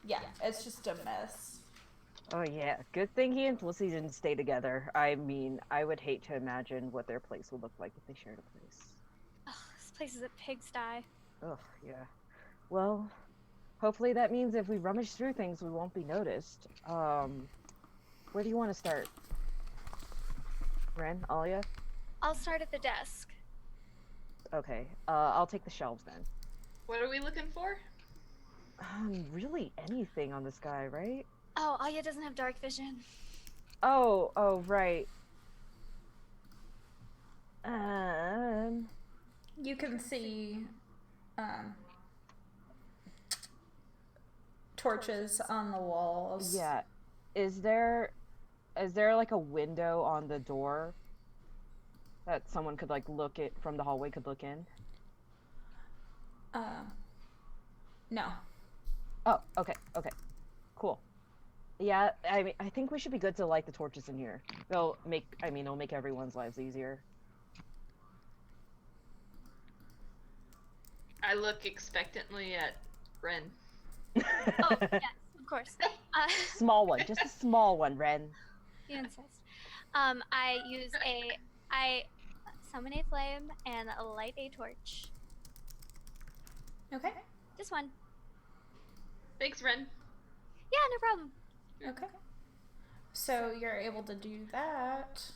yeah, it's just a mess. Oh yeah, good thing he and Felicity didn't stay together. I mean, I would hate to imagine what their place would look like if they shared a place. Oh, this place is a pigsty. Oh, yeah. Well, hopefully that means if we rummage through things, we won't be noticed. Where do you want to start? Ren, Alia? I'll start at the desk. Okay, I'll take the shelves then. What are we looking for? Really anything on this guy, right? Oh, Alia doesn't have dark vision. Oh, right. You can see torches on the walls. Yeah. Is there like a window on the door that someone could like look at from the hallway could look in? No. Oh, okay. Cool. Yeah, I think we should be good to light the torches in here. It'll make everyone's lives easier. I look expectantly at Ren. Oh, yes, of course. Small one, just a small one, Ren. You insist. I summon a flame and light a torch. Okay. Just one. Thanks, Ren. Yeah, no problem. Okay. So you're able to do that.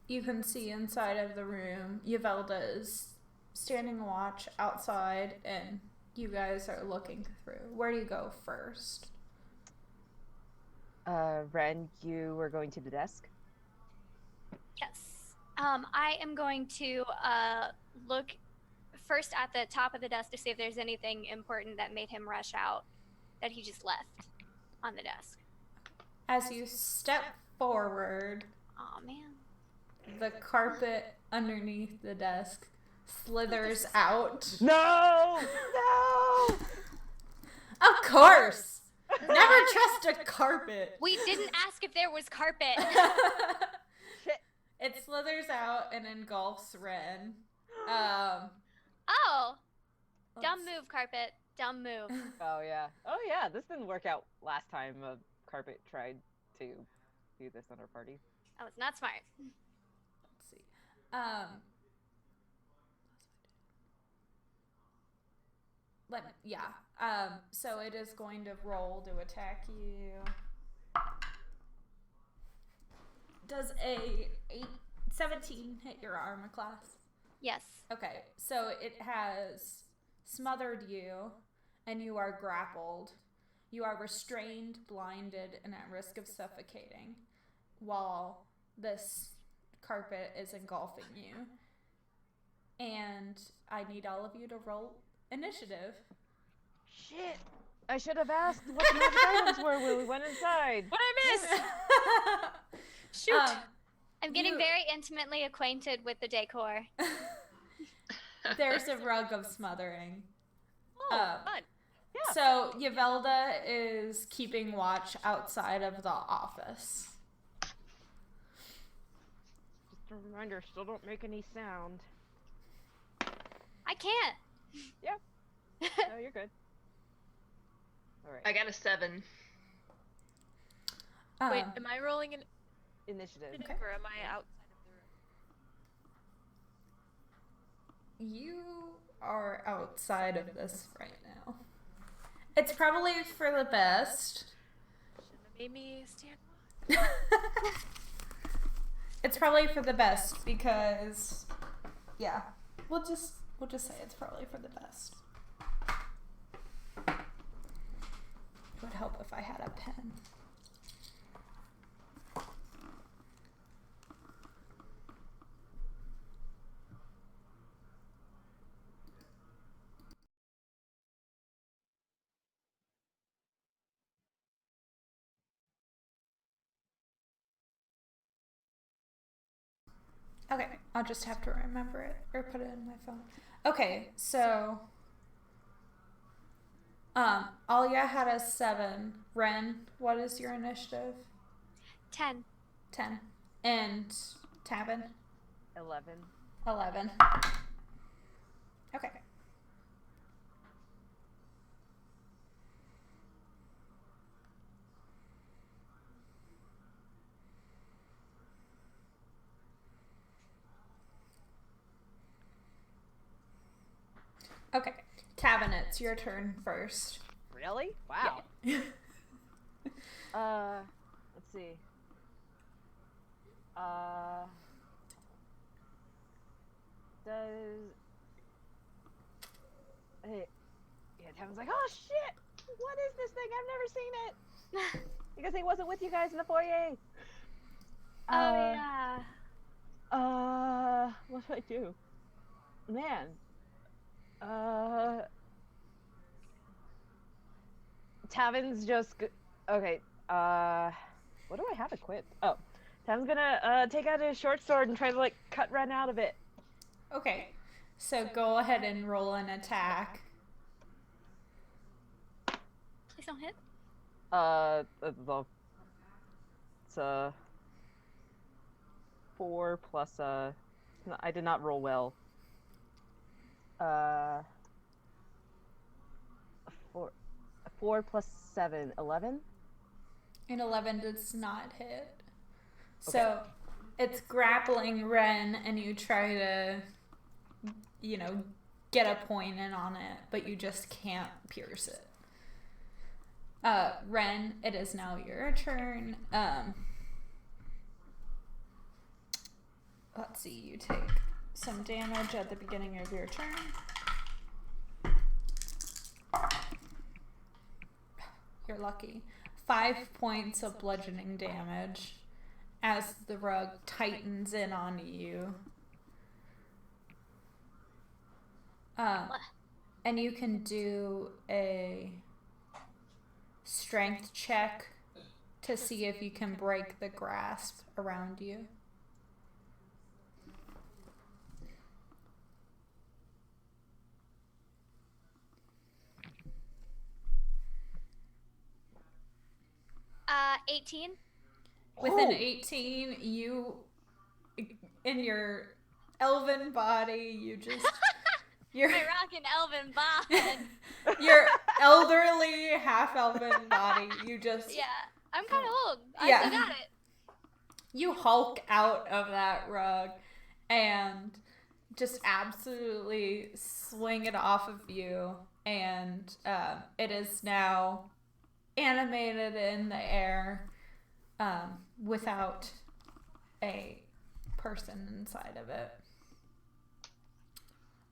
You can see inside of the room. Yvelda is standing watch outside, and you guys are looking through. Where do you go first? Ren, you were going to the desk? Yes. I am going to look first at the top of the desk to see if there's anything important that made him rush out that he just left on the desk. As you step forward, Oh man. the carpet underneath the desk slithers out. No! Of course! Never trust a carpet. We didn't ask if there was carpet. Shit. It slithers out and engulfs Ren. Oh. Dumb Let's- move, carpet. Dumb move. Oh yeah. Oh yeah. This didn't work out last time a carpet tried to do this on our party. That was not smart. Let's see. So it is going to roll to attack you. Does a 17 hit your armor class? Yes. Okay, so it has smothered you, and you are grappled. You are restrained, blinded, and at risk of suffocating, while this carpet is engulfing you. And I need all of you to roll initiative. Shit. I should have asked what the magic items were when we went inside. What I missed? Shoot. I'm getting very intimately acquainted with the decor. There's a rug of smothering. Oh, fun. Yeah. So Yvelda is keeping watch outside of the office. Just a reminder, still don't make any sound. I can't. Yeah. No, you're good. All right. I got a 7. Wait, am I rolling an Initiative. initiative or am I outside of the room? You are outside of this right now. It's probably for the best. Shouldn't have made me stand. It's probably for the best because, yeah, we'll just say it's probably for the best. It would help if I had a pen. Okay, I'll just have to remember it or put it in my phone. Okay, so Alia had a 7. Ren, what is your initiative? 10. 10. And Tabin? 11. 11. Okay. Okay, Tabin, it's your turn first. Really? Wow. Yeah. Let's see. Does hey, yeah, Tavin's like, oh shit! What is this thing? I've never seen it. Because he wasn't with you guys in the foyer. Yeah. What do I do? Man. Tavin's just okay. What do I have equipped? Oh, Tavin's gonna take out his short sword and try to like cut Ren out of it. Okay, so go ahead and roll an attack. Please don't hit. It's 4 plus I did not roll well. 4 plus 7, 11? And 11 does not hit. So it's grappling Ren, and you try to, get a point in on it, but you just can't pierce it. Ren, it is now your turn. Let's see, you take some damage at the beginning of your turn. You're lucky. 5 points of bludgeoning damage as the rug tightens in on you. And you can do a strength check to see if you can break the grasp around you. 18. With an 18, you, in your elven body, you just... I rock an elven bod. Your elderly, half-elven body, you just... Yeah, I'm kind of old. Yeah. I still got it. You hulk out of that rug and just absolutely swing it off of you, and it is now animated in the air without a person inside of it.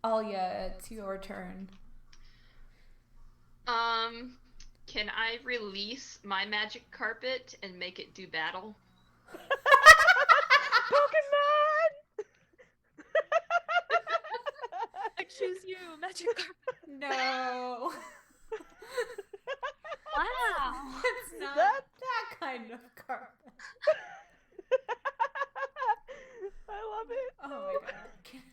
Alia, it's your turn. Can I release my magic carpet and make it do battle? Pokemon! I choose you, magic carpet. No. Wow. It's not That- that kind of carpet. I love it. Oh my god.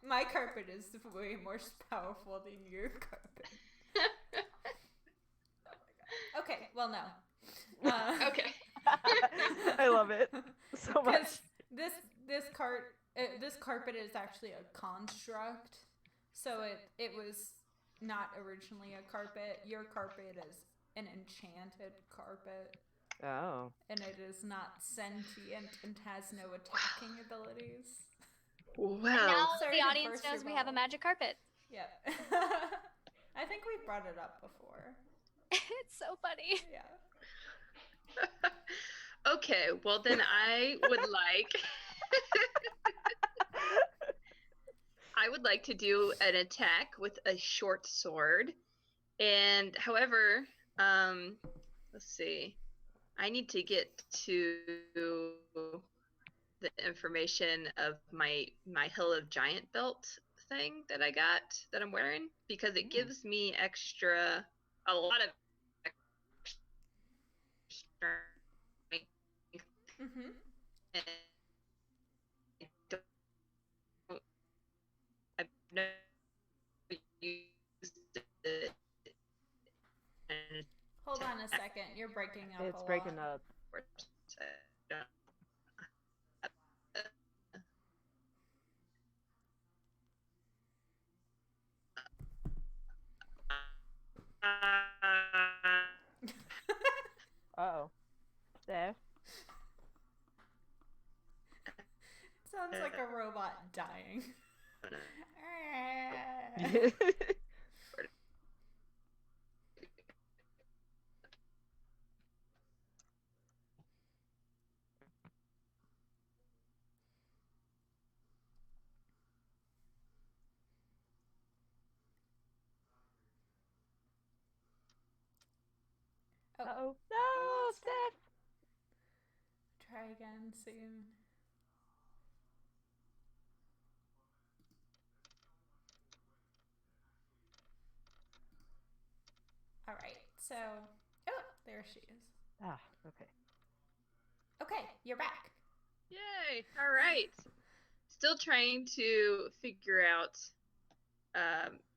My carpet is way more powerful than your carpet. Okay, well, no. Okay. I love it so much. This carpet is actually a construct, so it was not originally a carpet. Your carpet is an enchanted carpet. Oh. And it is not sentient and has no attacking abilities. Wow. Now Sorry the to audience burst knows your we have a bubble. magic carpet. Yep. I think we brought it up before. It's so funny. Yeah. Okay, well then I would like to do an attack with a short sword. And however, let's see. I need to get to the information of my Hill of Giant belt thing that I got that I'm wearing, because it gives me a lot of extra strength. Mm-hmm. And I've never used it. And Hold on a second. You're breaking up It's a breaking lot. up. Uh-oh. Steph? Sounds like a robot dying. Uh-oh. No, Steph! Try again soon. All right. So, oh, there she is. Ah, okay. Okay, you're back. Yay! All right. Still trying to figure out.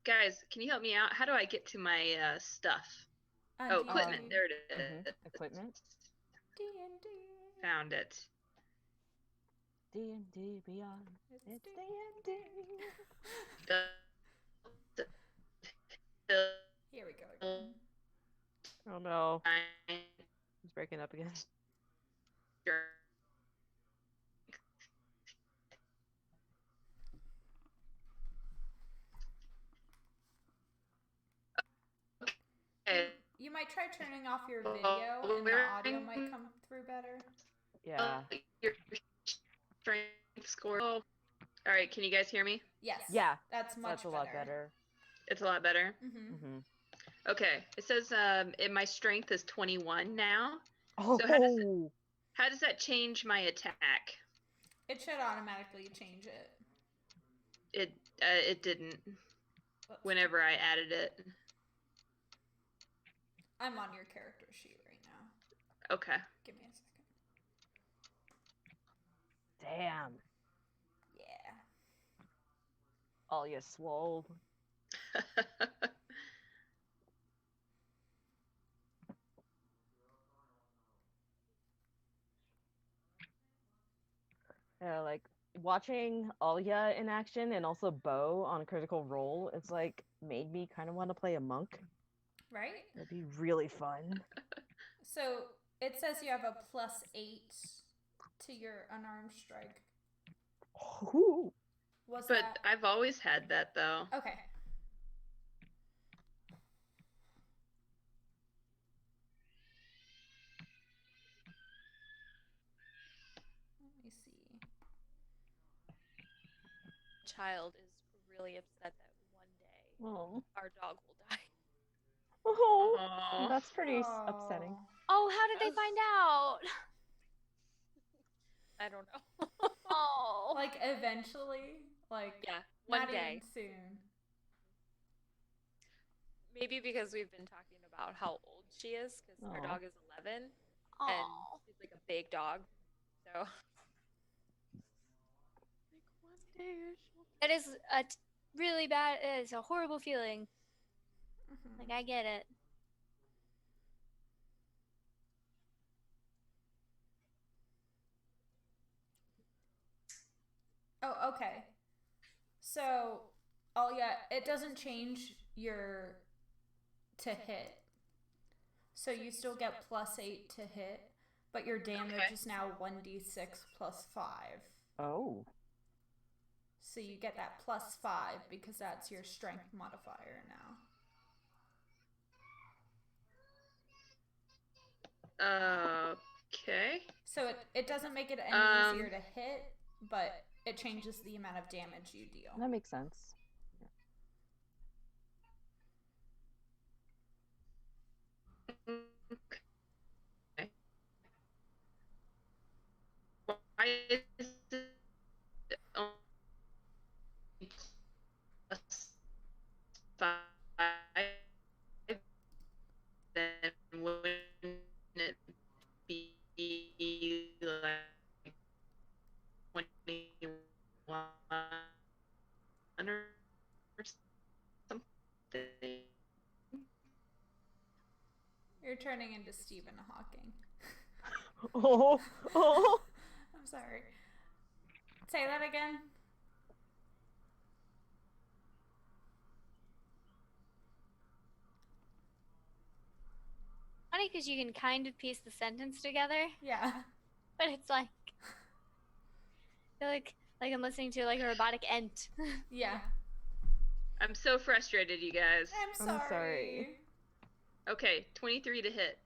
Guys, can you help me out? How do I get to my stuff? Oh, equipment. There it is. Equipment. D&D. Found it. D&D Beyond. It's D&D. Here we go again. Oh no. It's breaking up again. You might try turning off your video and the audio might come through better. Yeah. Your strength score. Oh. All right, can you guys hear me? Yes. Yeah. That's much That's a lot better. It's a lot better. Mm-hmm. Mm-hmm. Okay. It says my strength is 21 now. Oh. So how does that change my attack? It should automatically change it. It didn't. Whoops. Whenever I added it. I'm on your character sheet right now. Okay. Give me a second. Damn. Yeah. All you swole. Like watching Alya in action and also Bo on Critical Role, it's like made me kind of want to play a monk. Right? It'd be really fun. So it says you have a +8 to your unarmed strike. Ooh. But I've always had that though. Okay. Let me see. Child is really upset that one day our dog will die. Oh, that's pretty upsetting. Oh, how did they find out? I don't know. Oh. Like eventually? Like yeah, one not day. even soon. Maybe because we've been talking about how old she is, because our dog is 11, and she's like a big dog. So, like one day it is really bad. It is a horrible feeling. Mm-hmm. Like I get it. Oh, okay. So, it doesn't change your to hit. So you still get +8 to hit, but your damage is now 1d6 +5. Oh. So you get that +5 because that's your strength modifier now. Okay. So it doesn't make it any easier to hit, but it changes the amount of damage you deal. That makes sense. Okay. Why is it only +5? Then wouldn't it be like 21 or something? You're turning into Stephen Hawking. Oh. I'm sorry. Say that again. Funny because you can kind of piece the sentence together. Yeah. But it's like I feel like I'm listening to like a robotic ent. Yeah. I'm so frustrated, you guys. I'm sorry. Okay, 23 to hit.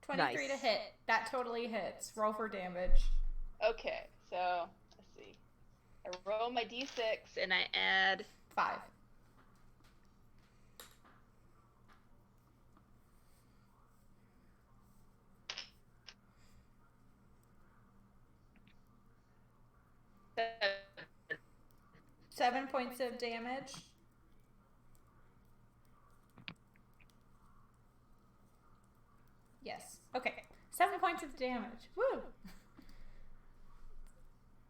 23 to hit. That totally hits. Roll for damage. Okay, so let's see. I roll my d6 and I add 5. Seven points of damage. Yes. Okay. 7 points of damage. Woo!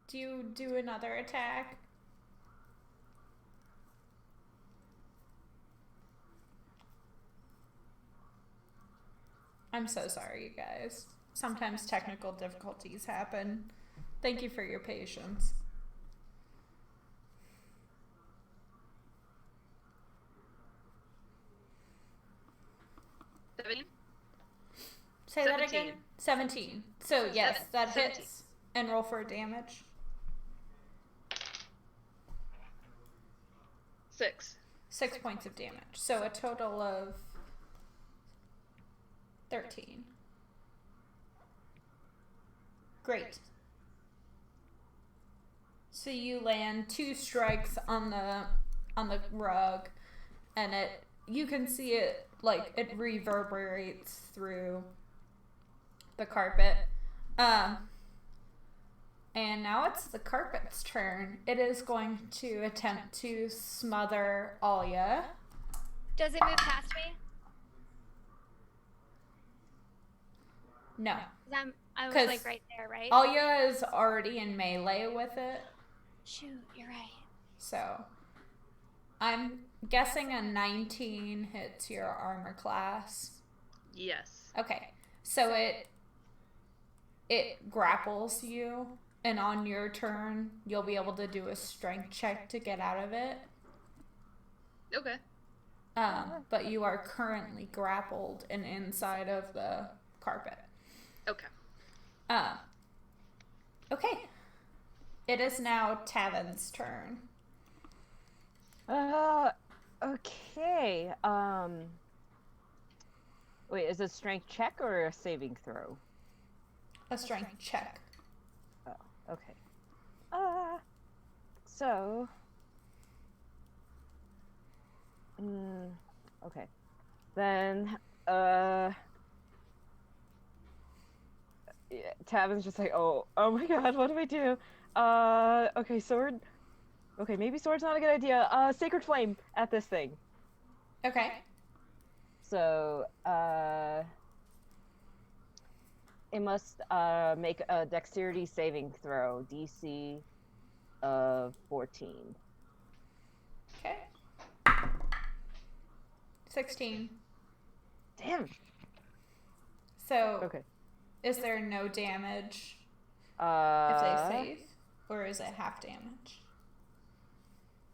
Do you do another attack? I'm so sorry, you guys. Sometimes technical difficulties happen. Thank you for your patience. Say 17. That again? 17. So yes, that 17. Hits. And roll for damage. 6. 6 points of damage. So a total of 13. Great. So you land 2 strikes on the rug, and you can see it like it reverberates through the carpet. And now it's the carpet's turn. It is going to attempt to smother Alya. Does it move past me? No. I was like right there, right? Alya is already in melee with it. Shoot, you're right. So, I'm guessing a 19 hits your armor class. Yes. Okay. So it grapples you And on your turn, you'll be able to do a strength check to get out of it. Okay. But you are currently grappled and inside of the carpet. Okay. Okay. It is now Tavin's turn. Okay. Wait, is it a strength check or a saving throw? A strength check. Oh, okay. So. Okay. Then, yeah, Tavin's just like, oh my god, what do I do? Okay, sword. Okay, maybe sword's not a good idea. Sacred flame at this thing. Okay. So, it must make a dexterity saving throw, DC of 14. Okay. 16. Damn. So, Okay. is there no damage if they save? Or is it half damage?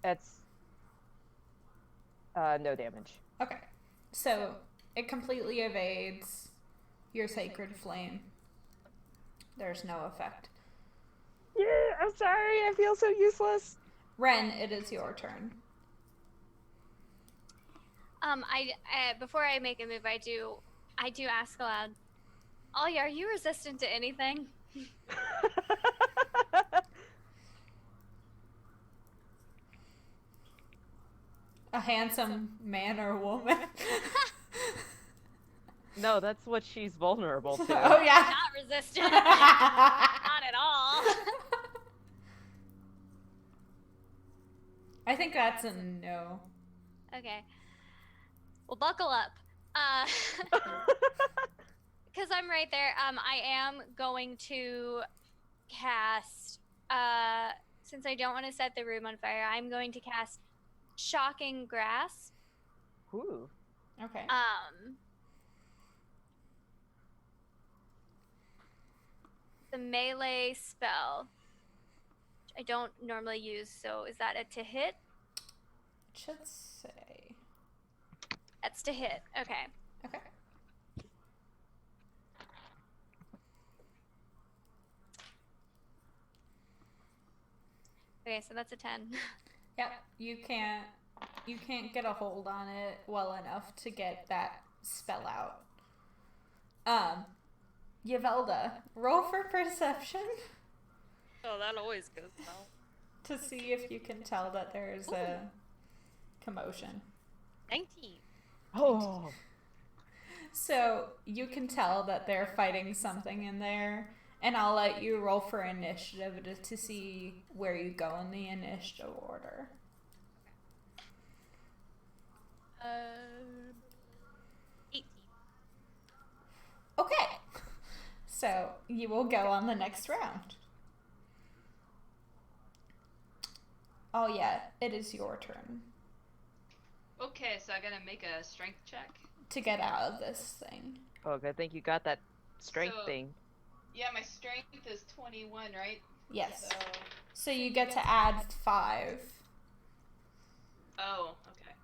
It's no damage. Okay. So, it completely evades your sacred flame. There's no effect. Yeah, I'm sorry. I feel so useless. Ren, it is your turn. Before I make a move, I do ask aloud, Ollie, are you resistant to anything? A handsome man or woman. No, that's what she's vulnerable to. Oh, yeah. Not resistant. Not at all. I think that's a no. Okay. Well, buckle up. Because I'm right there. I am going to cast, since I don't want to set the room on fire, I'm going to cast Shocking Grasp. Ooh. Okay. The melee spell, which I don't normally use, so is that a to hit? It should say. That's to hit. Okay. Okay. Okay, so that's a 10. Yep. You can't get a hold on it well enough to get that spell out. Yvelda, roll for perception. Oh, that always goes well. To see if you can tell that there's a commotion. 19. Oh. So you can tell that they're fighting something in there, and I'll let you roll for initiative to see where you go in the initiative order. 18. Okay. So you will go on the next round. Oh yeah, it is your turn Okay, so I gotta make a strength check. to get out of this thing. Oh, good. I think you got that strength So- thing. Yeah, my strength is 21, right? Yes. So So you get to add 5. Oh, okay.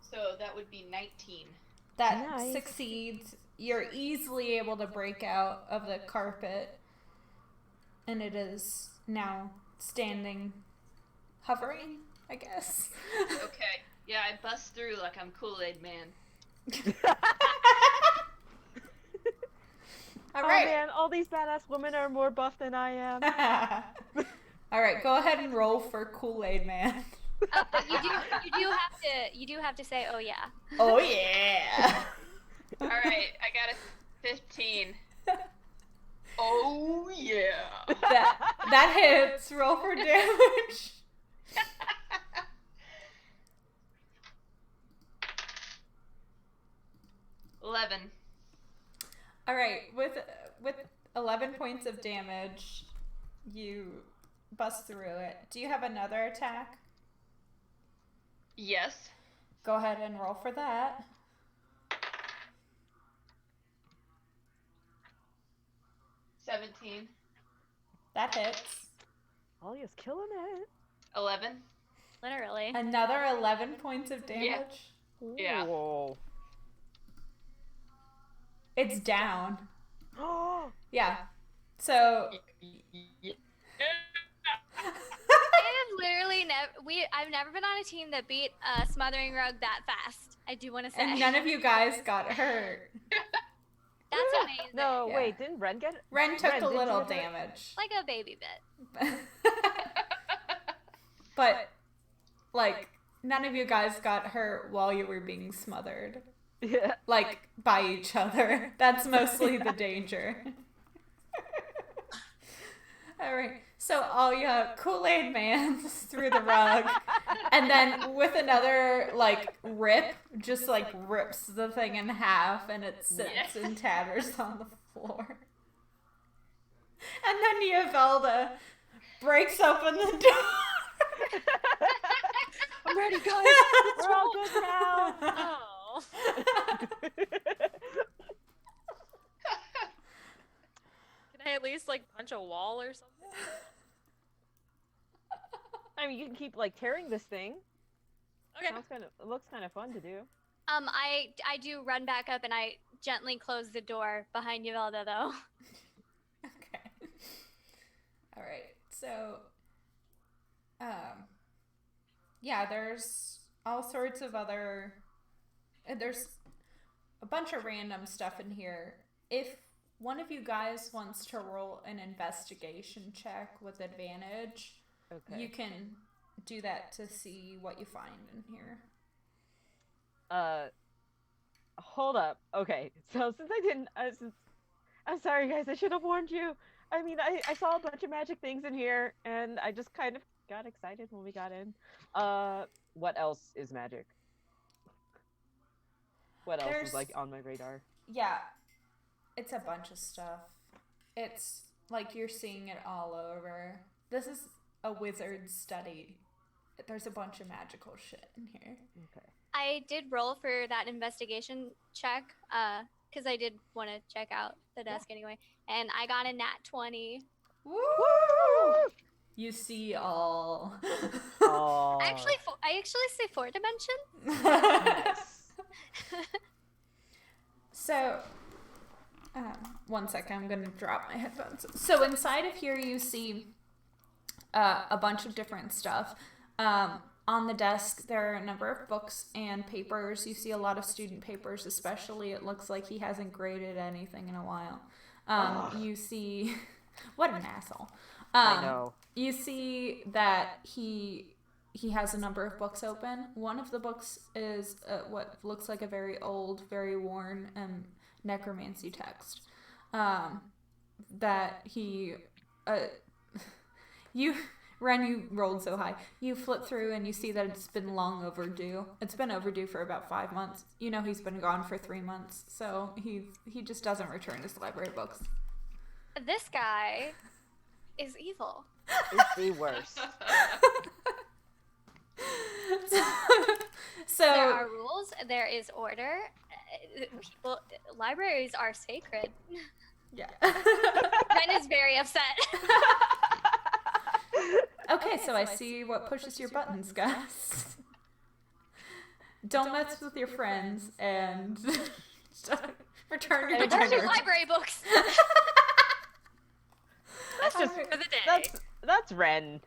So that would be 19. That Nice. succeeds. You're easily able to break out of the carpet, and it is now standing, hovering, I guess. Okay. Yeah, I bust through like I'm Kool-Aid Man. All Oh right. man, all these badass women are more buff than I am. All right, go ahead and roll for Kool-Aid Man. But you do have to say, oh yeah. Oh yeah. All right, I got a 15. Oh yeah. That hits. Roll for damage. 11. All right, with 11 points of damage, you bust through it. Do you have another attack? Yes. Go ahead and roll for that. 17. That hits. Alia's killing it. 11. Literally. Another 11 points of damage. Yeah. Whoa. It's down. Yeah. So. I've never been on a team that beat a Smothering Rogue that fast. I do want to say. And none of you guys got hurt. That's amazing. No, wait, didn't Ren get it? Ren took a little damage. Like a baby bit. But, like, none of you guys got hurt while you were being smothered. Yeah. Like, by each other. That's mostly the danger. Alright, so Alia Kool-Aid Man's through the rug, and then with another, like, rip, just, like, rips the thing in half, and it sits in tatters on the floor. And then Yavelda breaks open the door. I'm ready, guys. We're all good now. Oh. Can I at least like punch a wall or something? I mean, you can keep like tearing this thing. Okay. It looks kind of fun to do. I do run back up and I gently close the door behind Yavelda though. Okay. All right. So, yeah, there's all sorts of other. There's a bunch of random stuff in here. If one of you guys wants to roll an investigation check with advantage, Okay. you can do that to see what you find in here. Hold up. Okay, so since I didn't, I'm sorry guys, I should have warned you. I mean, I saw a bunch of magic things in here, and I just kind of got excited when we got in. What else is magic? What else is like on my radar? Yeah, it's a bunch of stuff. It's like you're seeing it all over. This is a wizard's study. There's a bunch of magical shit in here. Okay. I did roll for that investigation check, because I did want to check out the desk anyway, and I got a nat 20. Woo! You see all. Oh. I actually say 4 dimension. Nice. So, one second, I'm gonna drop my headphones. So inside of here, you see a bunch of different stuff. On the desk, there are a number of books and papers. You see a lot of student papers, especially. It looks like he hasn't graded anything in a while. You see, what an asshole. I know. You see that he has a number of books open. One of the books is what looks like a very old, very worn necromancy text. That he, Ren, you rolled so high. You flip through and you see that it's been long overdue. It's been overdue for about 5 months. You know he's been gone for 3 months, so he just doesn't return his library books. This guy is evil. It's the worst. So There are rules. There is order. Libraries are sacred. yeah. Ren is very upset. Okay, so I see what pushes your buttons, guys. Don't mess with your friends and return your Return your dinner. library books. That's just For the day. that's Ren.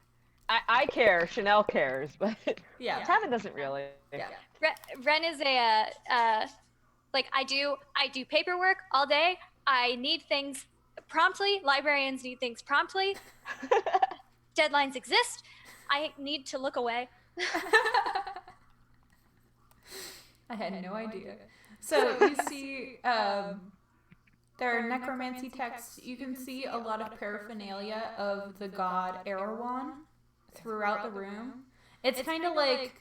I care. Chanel cares, but Yeah. Tavin doesn't really. Yeah. Ren is a like I do paperwork all day. I need things promptly. Librarians need things promptly. Deadlines exist. I need to look away. I had no idea. So you see, there are necromancy texts. You can see a lot of paraphernalia of the god Erewhon throughout the room. It's kind of like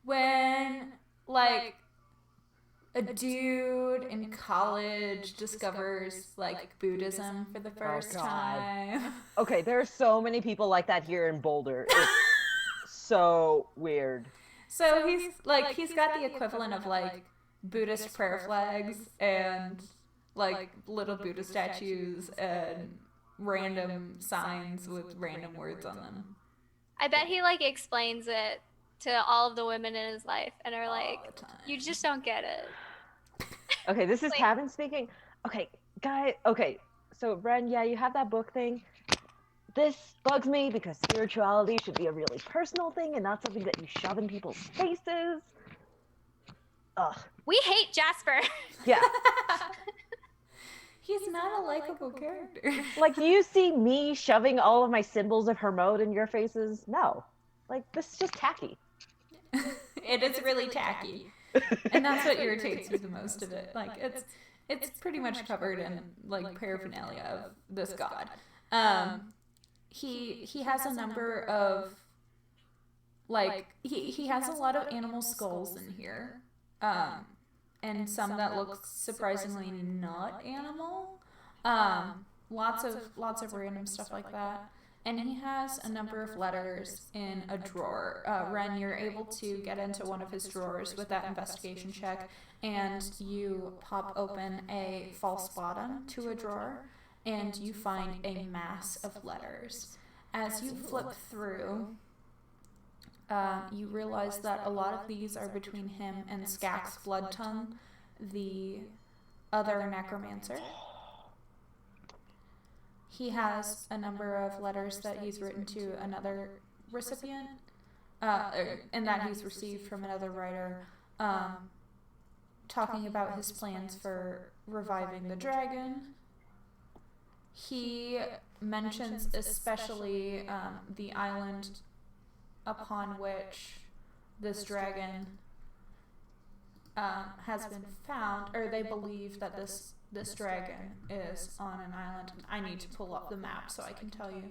when, like, a dude in college discovers, like, Buddhism for the first time. Okay, there are so many people like that here in Boulder. It's so weird. So he's got the equivalent of, like, Buddhist prayer flags and, like, little Buddha statues and random signs with random words on them. I bet he like explains it to all of the women in his life and are like, you just don't get it. Okay, this is Tavin speaking. Okay, guy. Okay, so Ren, yeah, you have that book thing. This bugs me because spirituality should be a really personal thing and not something that you shove in people's faces. Ugh. We hate Jasper. Yeah. He's not a likable character. Like, do you see me shoving all of my symbols of Hermode in your faces? No. Like, this is just tacky. It is really tacky. And that's what irritates me the most of it. Like, it's pretty much covered in, like, paraphernalia of this god. He has a number of, like, he has a lot of animal skulls in here. And some that look surprisingly not animal. Lots of random stuff like that. And he has a number of letters in a drawer. Ren, you're able to get into one of his drawers with that investigation check, and you pop open a false bottom to a drawer, and you find a mass of letters. As you flip through, you realize that a lot of these are between him and Skax Bloodtongue, the other necromancer. He has a number of letters that he's written to another recipient, and that he's received from another writer, talking about his plans for reviving the dragon. He mentions especially the island upon which this dragon has been found, or they believe that this dragon is on an island. I need to pull up the map so I can tell you.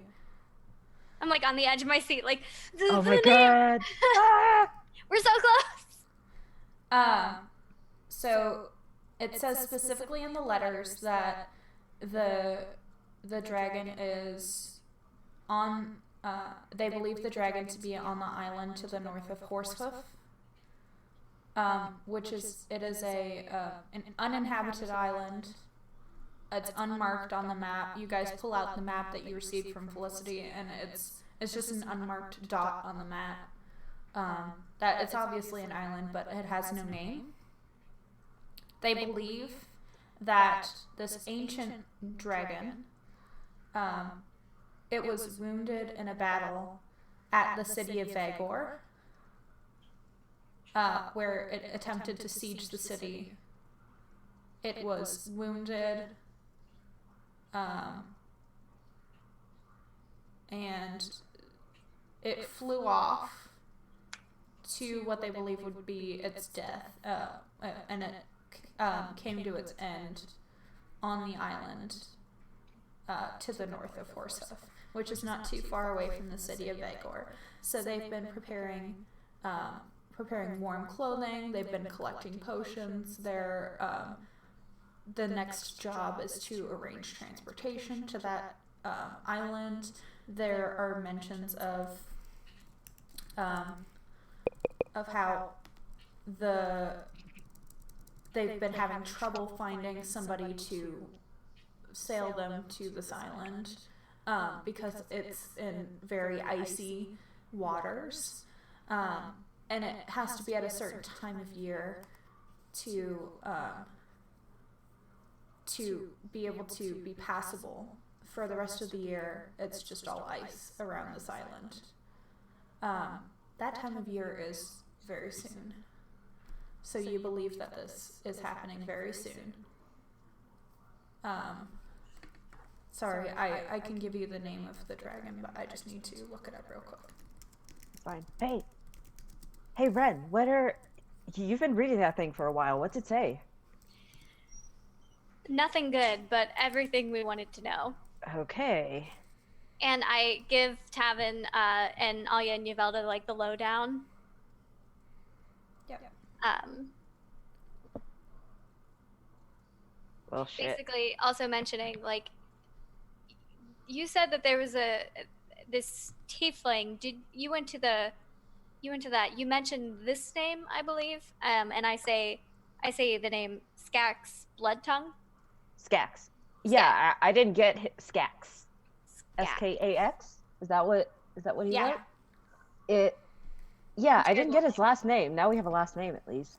I'm like on the edge of my seat, like, oh my god. We're so close. So it says specifically in the letters that the dragon is on. They believe the dragon to be on the island to the north of Horsehoof, which is an uninhabited island. It's unmarked on the map. You guys pull out the map that you received from Felicity, and it's just an unmarked dot on the map. That it's obviously an island, but it has no name. They believe that this ancient dragon, it was wounded in a battle at the city of Vagor, where it attempted to siege the city. It was wounded, and it flew off to what they believe would be its death, and it came to its end on the island to the north of Horsehoof, which is not too far away from the city of Vagor. So they've been preparing warm clothing. They've been collecting potions. The next job is to arrange transportation to that island. There are mentions of how they've been having trouble finding somebody to sail them to this island because it's in very icy waters, and it has to be at a certain time of year to be able to be passable. For the rest of the year, it's just all ice around this island. That time of year is very soon. So you believe that this is happening very soon. Sorry, I can give you the name of the dragon, but I just need to look it up real quick. Fine. Hey, Ren, you've been reading that thing for a while. What's it say? Nothing good, but everything we wanted to know. Okay. And I give Tavin and Alya and Yvelda like the lowdown. Yep. Well, shit. Basically, also mentioning, like, you said that there was this tiefling. You went to that? You mentioned this name, I believe. And I say the name Skax Bloodtongue. Skax. Yeah, I didn't get Skax. SKAX. Is that what he Yeah. wrote? Yeah, I didn't get his last name. Now we have a last name at least.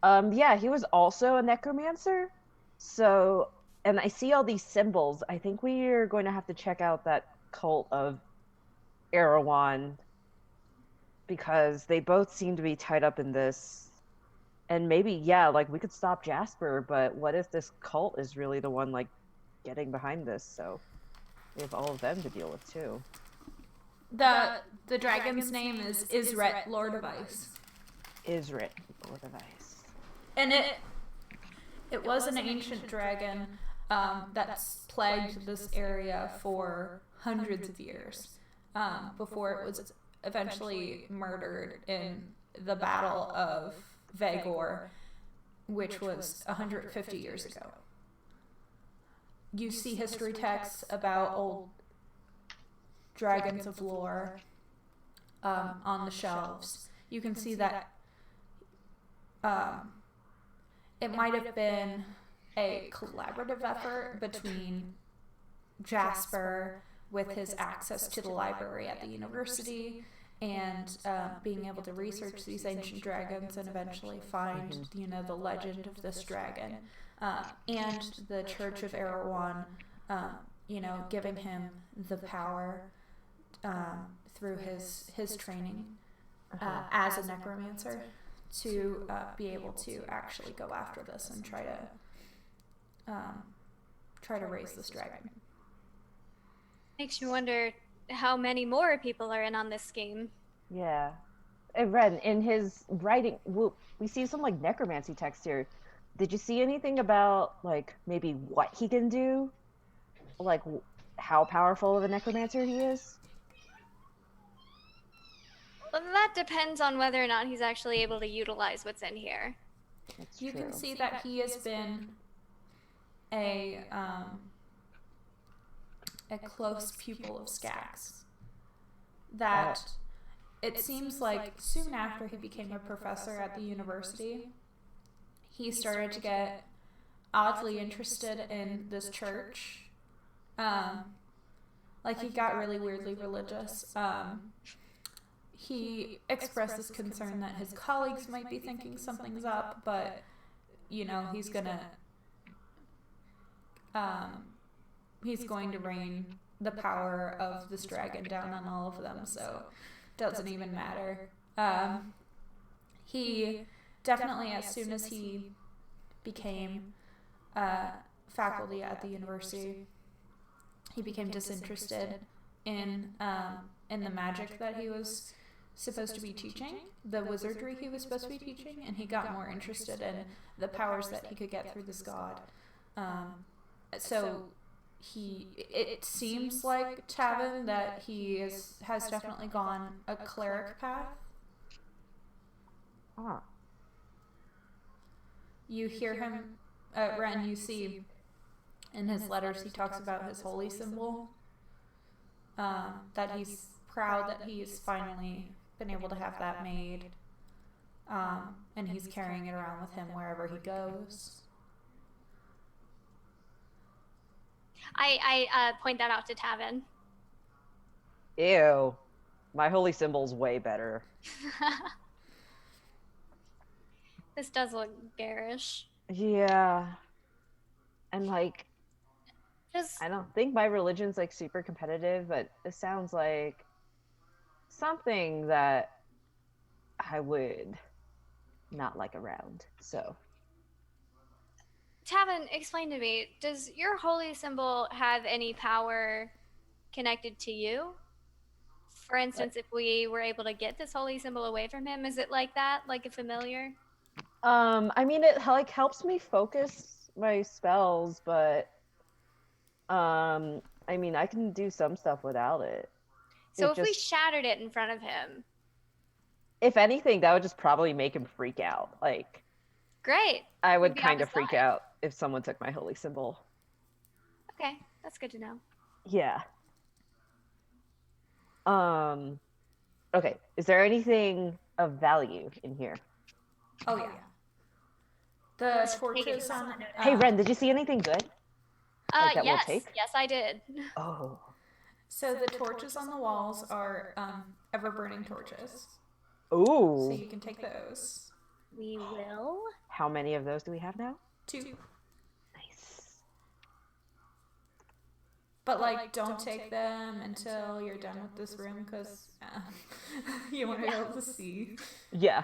Yeah, he was also a necromancer. So, and I see all these symbols. I think we are going to have to check out that cult of Erewhon because they both seem to be tied up in this. And maybe, yeah, like we could stop Jasper, but what if this cult is really the one like getting behind this? So we have all of them to deal with too. The dragon's name is Isret, Lord of Ice. Isret, Lord of Ice. And it was an ancient dragon that's plagued this area for hundreds of years before it was eventually murdered in the Battle of Vagor, which was 150 years ago. You see history texts about old dragons of lore on the shelves. You can see that it might have been a collaborative effort between Jasper with his access to the library at the university and being able to research these ancient dragons and eventually find, the legend of this dragon, and the Church of Erewhon, giving him the power through his training as a necromancer to be able to actually go after this and try to raise this dragon. Makes you wonder how many more people are in on this scheme. Yeah. And Ren, in his writing, we see some like necromancy text here. Did you see anything about like maybe what he can do? Like how powerful of a necromancer he is? Well, that depends on whether or not he's actually able to utilize what's in here. That's You true. can see that he has been a close pupil of Skaggs. That it seems like soon after he became a professor at the university, he started to get oddly interested in this church. Like he got really weirdly religious. He expressed this concern that his colleagues might be thinking something's up, but he's going to rain the power of this dragon down on all of them, so it doesn't even matter. He definitely, as soon as he became faculty at the university, he became disinterested in the magic that he was supposed to be teaching, the wizardry he was supposed to be teaching, and he got more interested in the powers that he could get through this god. So it seems like Tavin that he has definitely gone a cleric path. You hear him, Ren, you see in his letters he talks about his holy symbol, that he's proud that he's finally been able to have that made, and he's carrying it around with him wherever he goes. I point that out to Tavin. Ew. My holy symbol's way better. This does look garish. Yeah. And like, I don't think my religion's like super competitive, but it sounds like something that I would not like around. So Tavin, explain to me, does your holy symbol have any power connected to you? For instance, if we were able to get this holy symbol away from him, is it like that, like a familiar? I mean, it like helps me focus my spells, but I mean, I can do some stuff without it. So if we shattered it in front of him, if anything, that would just probably make him freak out. Like, great. I would kind of freak out if someone took my holy symbol. Okay, that's good to know. Yeah. Okay, is there anything of value in here? Oh yeah. The torches on. Hey Ren, did you see anything good? Like that we'll take? Yes, I did. Oh. So the torches on the walls are ever-burning torches. Ooh. So you can take those. We will. How many of those do we have now? 2. Nice. But like, don't take them until you're done with this room, because you want to be able to see. Yeah.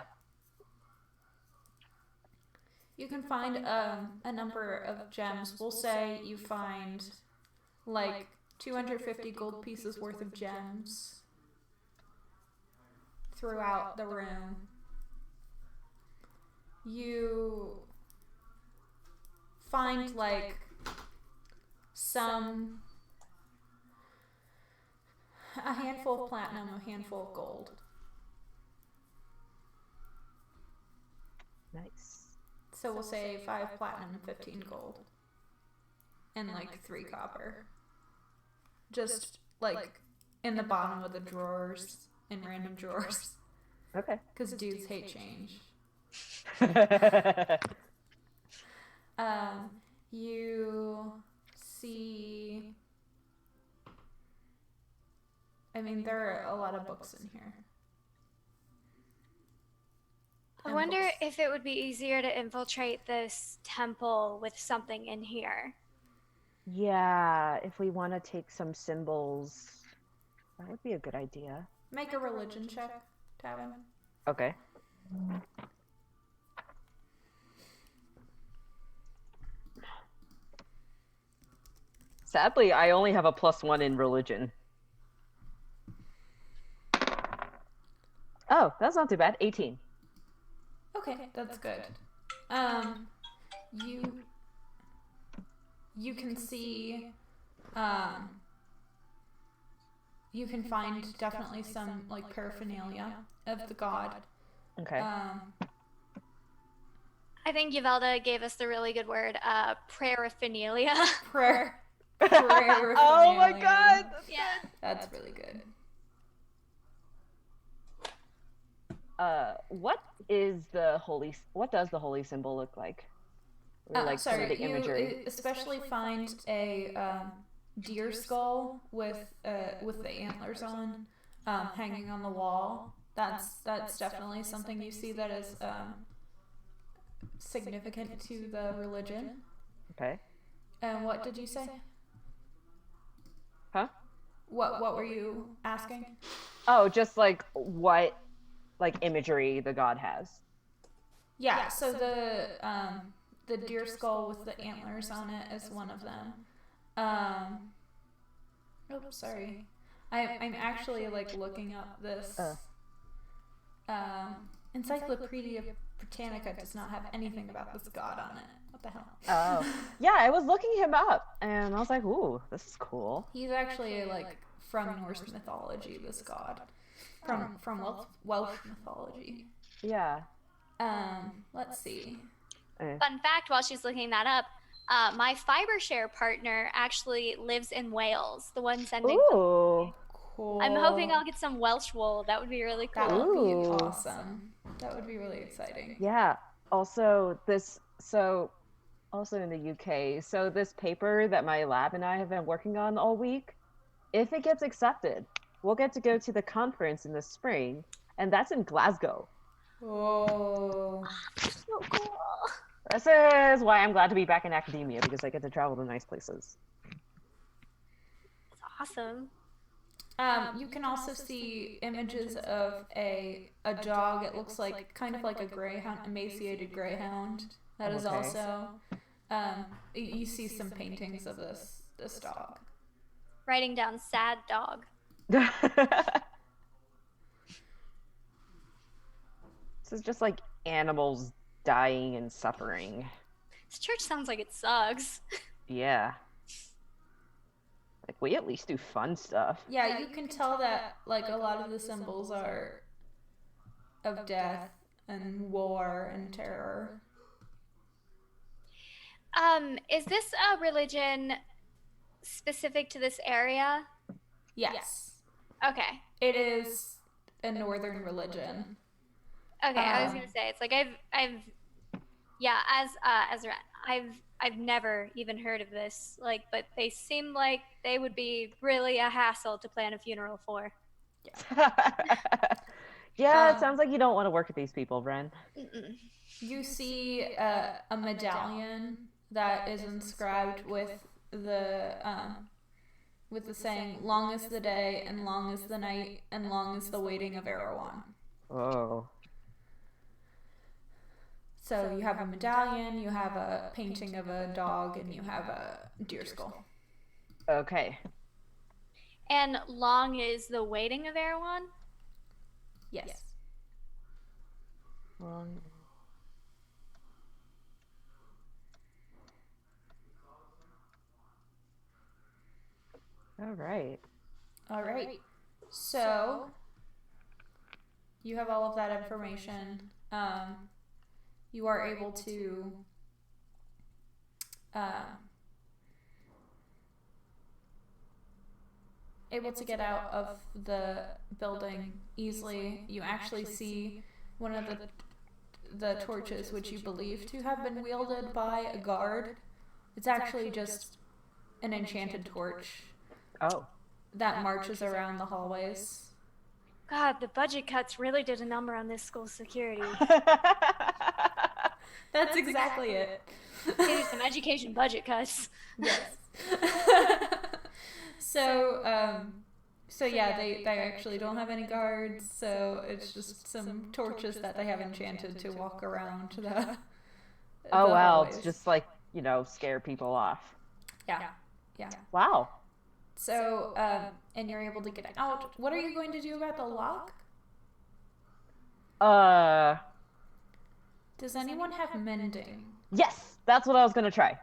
You can find a number of gems. We'll say you find like 250 gold pieces worth of gems throughout the room. You find like a handful of platinum, a handful of gold. Nice. So we'll say 5 platinum and 15 gold. And like 3 copper. Just like in the bottom of the drawers, in random drawers. Okay. Because dudes hate change. You see... I mean, there are a lot of books in here. I wonder if it would be easier to infiltrate this temple with something in here. Yeah, if we want to take some symbols, that would be a good idea. Make a religion check, Tavin. Okay. Sadly, I only have a +1 in religion. Oh, that's not too bad. 18. Okay, that's good. You can see, you can find definitely some like paraphernalia of the god. Okay. I think Yvelda gave us the really good word, paraphernalia. Paraphernalia. Oh my god! That's really good. What does the holy symbol look like? Or like some of the imagery. You especially find a deer skull with the antlers on, hanging on the wall. That's definitely something you see that is significant to the religion. Okay. And what did you say? Huh? What were you asking? Oh, just like what imagery the god has. Yeah, so the deer skull with the antlers on it is one of them. Oh, sorry. I'm actually like looking up this. Encyclopedia Britannica does not have anything about this god on it. What the hell? Oh. Yeah, I was looking him up and I was like, ooh, this is cool. He's actually like from Norse mythology, this god. From Welsh mythology. Yeah. Let's see. Fun fact, while she's looking that up, my FiberShare partner actually lives in Wales, the one sending. Ooh. Cool. I'm hoping I'll get some Welsh wool. That would be really cool. That would be awesome. That would be really exciting. Yeah. Also in the UK, so this paper that my lab and I have been working on all week, if it gets accepted, we'll get to go to the conference in the spring, and that's in Glasgow. Oh. So cool. This is why I'm glad to be back in academia, because I get to travel to nice places. That's awesome. You can also see images of a dog. It looks like kind of like a greyhound, emaciated greyhound. That is also. You see some paintings of this dog. Writing down sad dog. This is just like animals dying and suffering. This church sounds like it sucks. Yeah. Like, we at least do fun stuff. Yeah, you can tell that like a lot of the symbols are of death and war and terror. Is this a religion specific to this area? Yes. Okay. It is a northern religion. Okay, I was gonna say it's like I've Yeah, as I've never even heard of this. Like, but they seem like they would be really a hassle to plan a funeral for. Yeah, it sounds like you don't want to work with these people, Ren. You see a medallion that is inscribed with the saying, "Long is the day, and long is the night, and long is the waiting of Erewhon." Oh. So you have a medallion, you have a painting of a dog, and you have a deer skull. Okay. And long is the waiting of Erewhon? Yes. Long. All right. All right. So you have all of that information. You are able to get out of the building easily. You actually see one of the torches, which you believe to have been wielded by a guard. It's actually just an enchanted torch. Oh. That marches around the hallways. God, the budget cuts really did a number on this school's security. That's exactly it. Maybe some education budget cuts. Yes. So yeah, they actually don't have any guards, so it's just some torches that they have enchanted to walk around the Oh, wow. hallways. It's just like, scare people off. Yeah. Wow. So, and you're able to get out. What are you going to do about the lock? Does anyone have mending? Yes, that's what I was gonna try.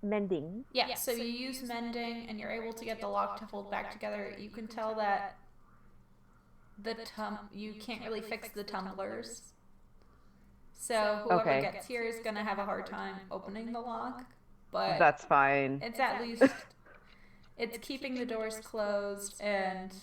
Mending. Yeah, so you use mending, and you're able to get the lock to hold back together. You can tell that you can't really fix the tumblers. So whoever gets here is gonna have a hard time opening the lock. But that's fine. It's at least it's keeping the doors closed, and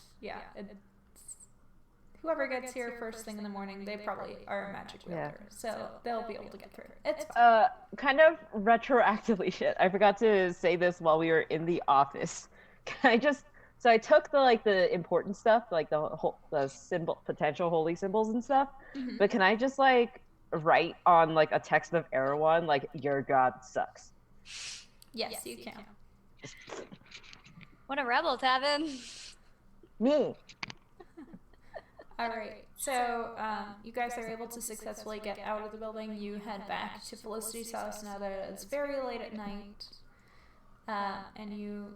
whoever gets here first thing in the morning, they probably are a magic wielder, so they'll be able to get through it. It's fine. Kind of retroactively shit. I forgot to say this while we were in the office. Can I just? So I took the important stuff, like the potential holy symbols and stuff. Mm-hmm. But can I just write on a text of Erewhon your god sucks? Yes, you can. What a rebel, Tavin. Me. All right. So you guys are able to successfully get out of the building. You head back to Felicity's house now that it's very late at night, and you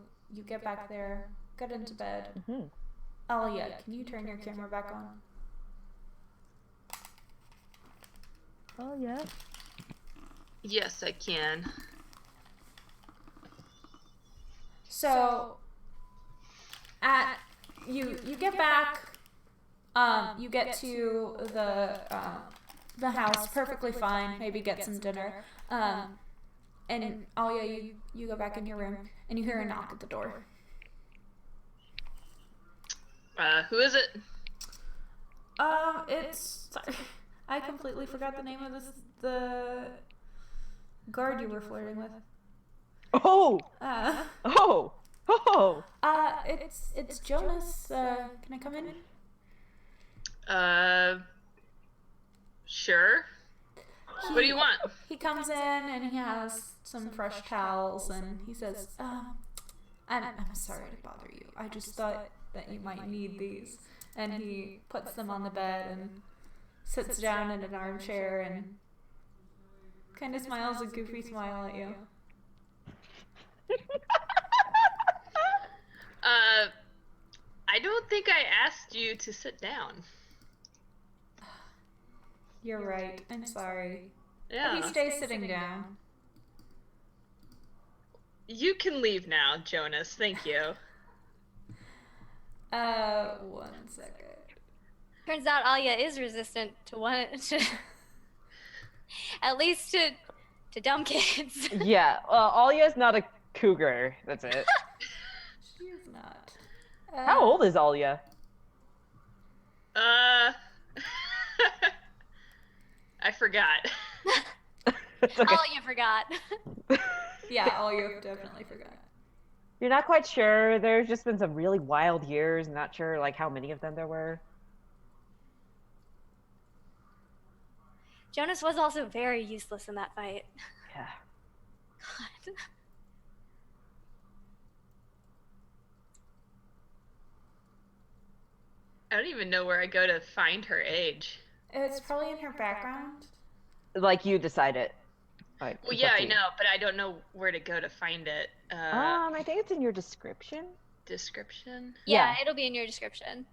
get back there, get into bed. Mm-hmm. Alia, can you turn your camera back on? Oh yeah. Yes, I can. So you get back. You get to the house perfectly fine. Maybe get some dinner. And Alia, you go back in your room, and you hear a knock at the door. Who is it? Sorry, I completely forgot the name of the guard you were flirting with. Oh. It's Jonas. Can I come in? Sure. What do you want? He comes in and he has some fresh towels, and he says, I'm sorry to bother you. I just thought that you might need these. And he puts them on the bed and sits down in an armchair and kind of smiles a goofy smile at you. I don't think I asked you to sit down. You're right. I'm sorry. Yeah. He stays sitting down. You can leave now, Jonas. Thank you. 1 second. Turns out Alia is resistant to at least to dumb kids. Yeah, Alia's not a cougar. That's it. She is not. How old is Alia? I forgot. Okay. Oh, you forgot. Yeah, all you definitely forgot. You're not quite sure. There's just been some really wild years. Not sure like how many of them there were. Jonas was also very useless in that fight. Yeah. God. I don't even know where I go to find her age. It's probably in her background. Like you decide it. Like, Well, it's yeah, up to I you. know, but I don't know where to go to find it. I think it's in your description. Description? Yeah, it'll be in your description.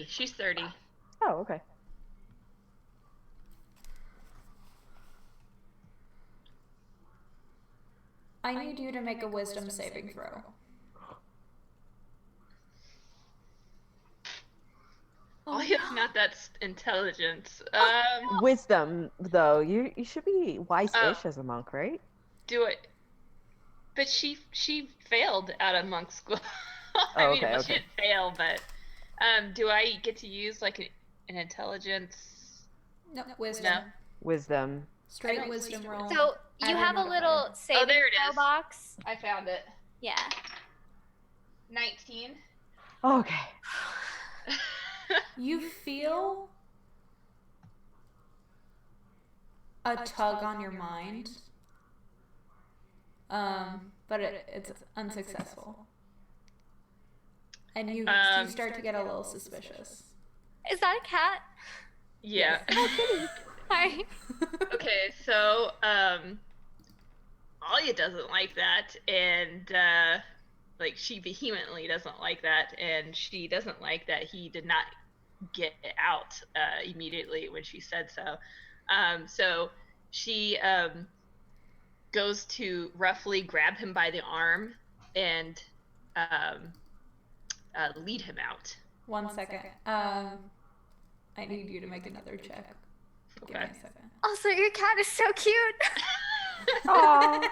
She's 30. Oh, okay. I need you to make a wisdom saving throw. Oh, he's not that intelligent. Wisdom, though. You should be wise-ish as a monk, right? Do it. But she failed out of monk school. I Oh, mean, okay, well, okay. she didn't fail, but do I get to use like an intelligence? No, wisdom. No. Wisdom. Straight wisdom roll. So you have a little saving there it throw is. box. I found it. Yeah. 19. Okay. You feel a tug on your mind, but it's unsuccessful, and you start to get a little suspicious. Is that a cat? Yeah. Sorry. Okay, so Alia doesn't like that, and like she vehemently doesn't like that, and she doesn't like that he did not get out immediately when she said so. So she goes to roughly grab him by the arm and lead him out. 1 second. I need you to make another check. Give me a second. Also, your cat is so cute. Aww.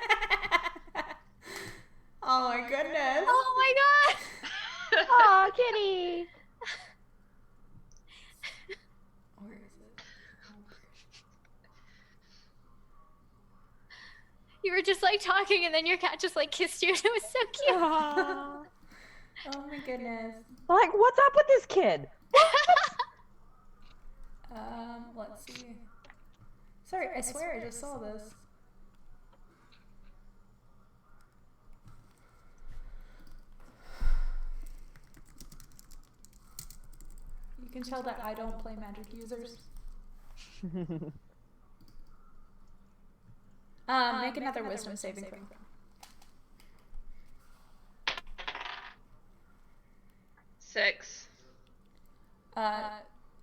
Oh my goodness. Oh my god. Aw, kitty. Where is it? You were just like talking and then your cat just like kissed you and it was so cute. Aww. Oh my goodness. Like, what's up with this kid? Let's see. Sorry, I swear I just saw this. You can tell that I don't play magic users. Make another wisdom saving throw. 6.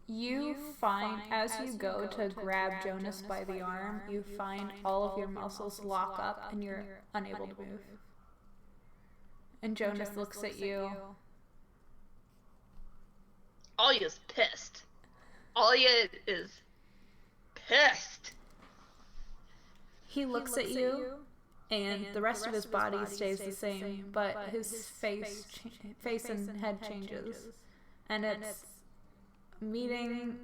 You find, as you go to grab Jonas by the arm, you find all of your muscles lock up and you're unable to move. And Jonas looks at you. Alia's pissed. Alia is pissed. He looks at you, and the rest of his body stays the same, but his face and head changes. And it's meeting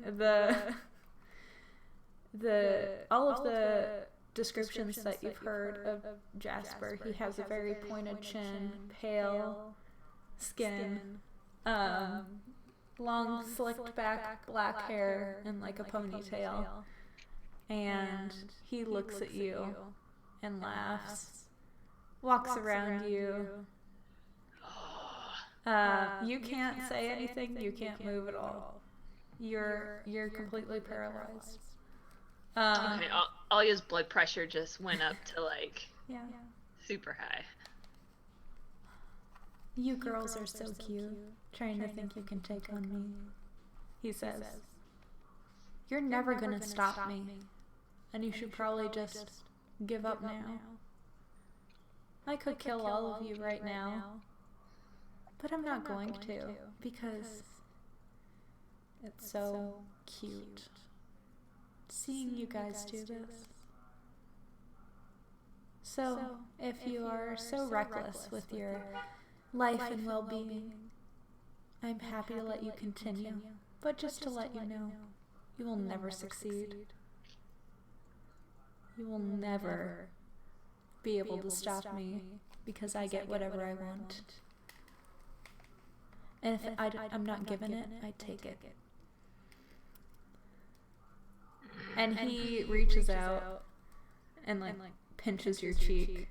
all of the descriptions that you've heard of Jasper. He has a very pointed chin, pale skin, long slicked back black hair and like a ponytail. And he looks at you and laughs, walks around you. You can't say anything, you can't move at all. You're completely paralyzed. Okay, Alia's blood pressure just went up to like super high. You girls are so cute, trying to think you can take on me. He says, "You're never gonna stop me, and you should probably just give up now. I could kill all of you right now, but I'm not going to, because it's so cute seeing you guys do this. So, if you are so reckless with your life and well-being. I'm happy to let you continue, but just to let you know, you will never succeed. You will never be able to stop me because I get whatever I want. And if I'm not given it, I take it. And he reaches out and like pinches your cheek.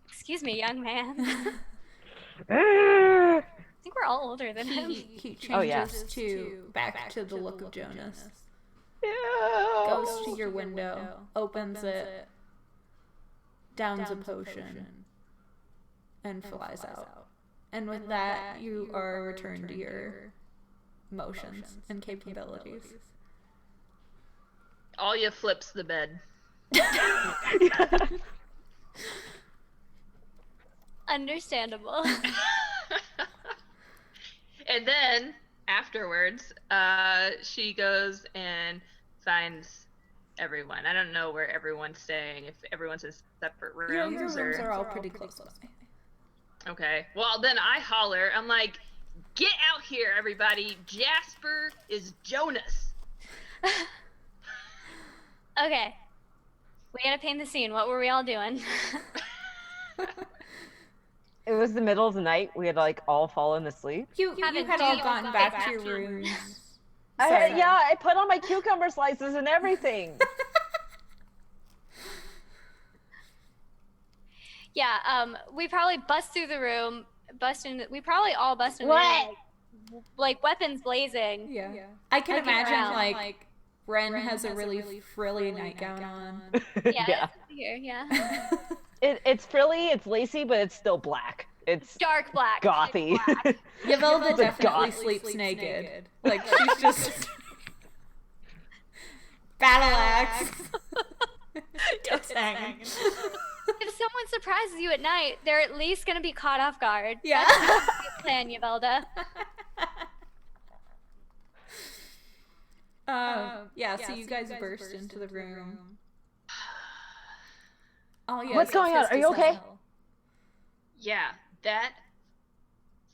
Excuse me, young man. I think we're all older than him. He changes back to the look of Jonas. Goes to your window, opens it, downs a potion, and flies out. And with that, you are returned to your motions and capabilities. Alia flips the bed. Understandable. And then afterwards, she goes and finds everyone. I don't know where everyone's staying, if everyone's in separate rooms. Your rooms are all pretty close by. Okay. Well, then I holler. I'm like, get out here, everybody. Jasper is Jonas. Okay. We gotta paint the scene. What were we all doing? It was the middle of the night. We had like all fallen asleep. You had all gone back to your rooms. I put on my cucumber slices and everything. Yeah, we probably bust through the room, we probably all bust in the room, like weapons blazing. Yeah. I can imagine like Ren has a really frilly nightgown on. Yeah. Here, yeah. It's frilly, it's lacy, but it's still black. It's dark black. Gothy. Yavelda definitely sleeps naked. Like she's just battle axe. Just hanging. If someone surprises you at night, they're at least gonna be caught off guard. Yeah. That's a good plan, Yavelda. So you guys burst into the room. What's going on? Are you okay? Yeah, that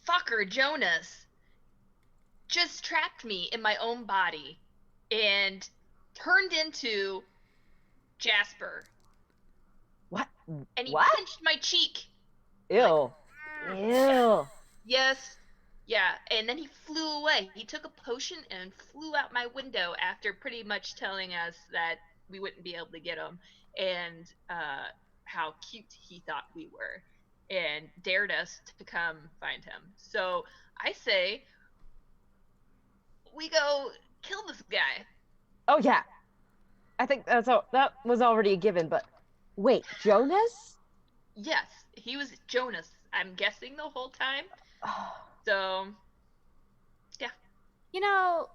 fucker Jonas just trapped me in my own body and turned into Jasper. What? And he What? pinched my cheek. Ew. Ew. Yes. Yeah, and then he flew away. He took a potion and flew out my window after pretty much telling us that we wouldn't be able to get him, and how cute he thought we were, and dared us to come find him. So I say we go kill this guy. Oh yeah. I think that was already a given, but wait, Jonas? Yes, he was Jonas. I'm guessing the whole time. So, yeah. You know,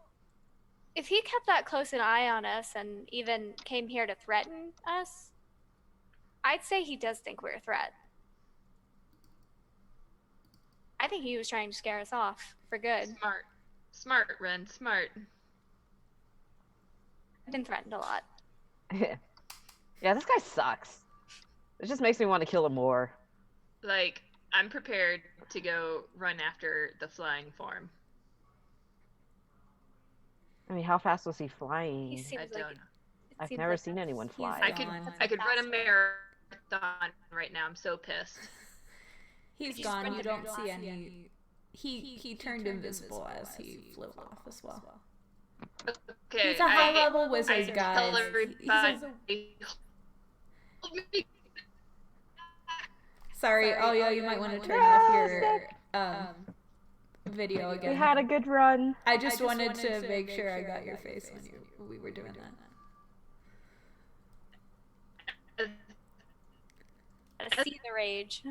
if he kept that close an eye on us and even came here to threaten us, I'd say he does think we're a threat. I think he was trying to scare us off for good. Smart, Ren, smart. I've been threatened a lot. Yeah, this guy sucks. It just makes me want to kill him more. Like, I'm prepared to go run after the flying form. I mean, how fast was he flying? He seems I don't know. I've never seen anyone fly. I could run a marathon right now. I'm so pissed. He's gone. You don't see any. He turned invisible as he flew off as well. Okay. He's a high-level wizard, guys. Sorry, you might want to turn off your video again. We had a good run. I just wanted to make sure I got your face when we were doing that. I see the rage.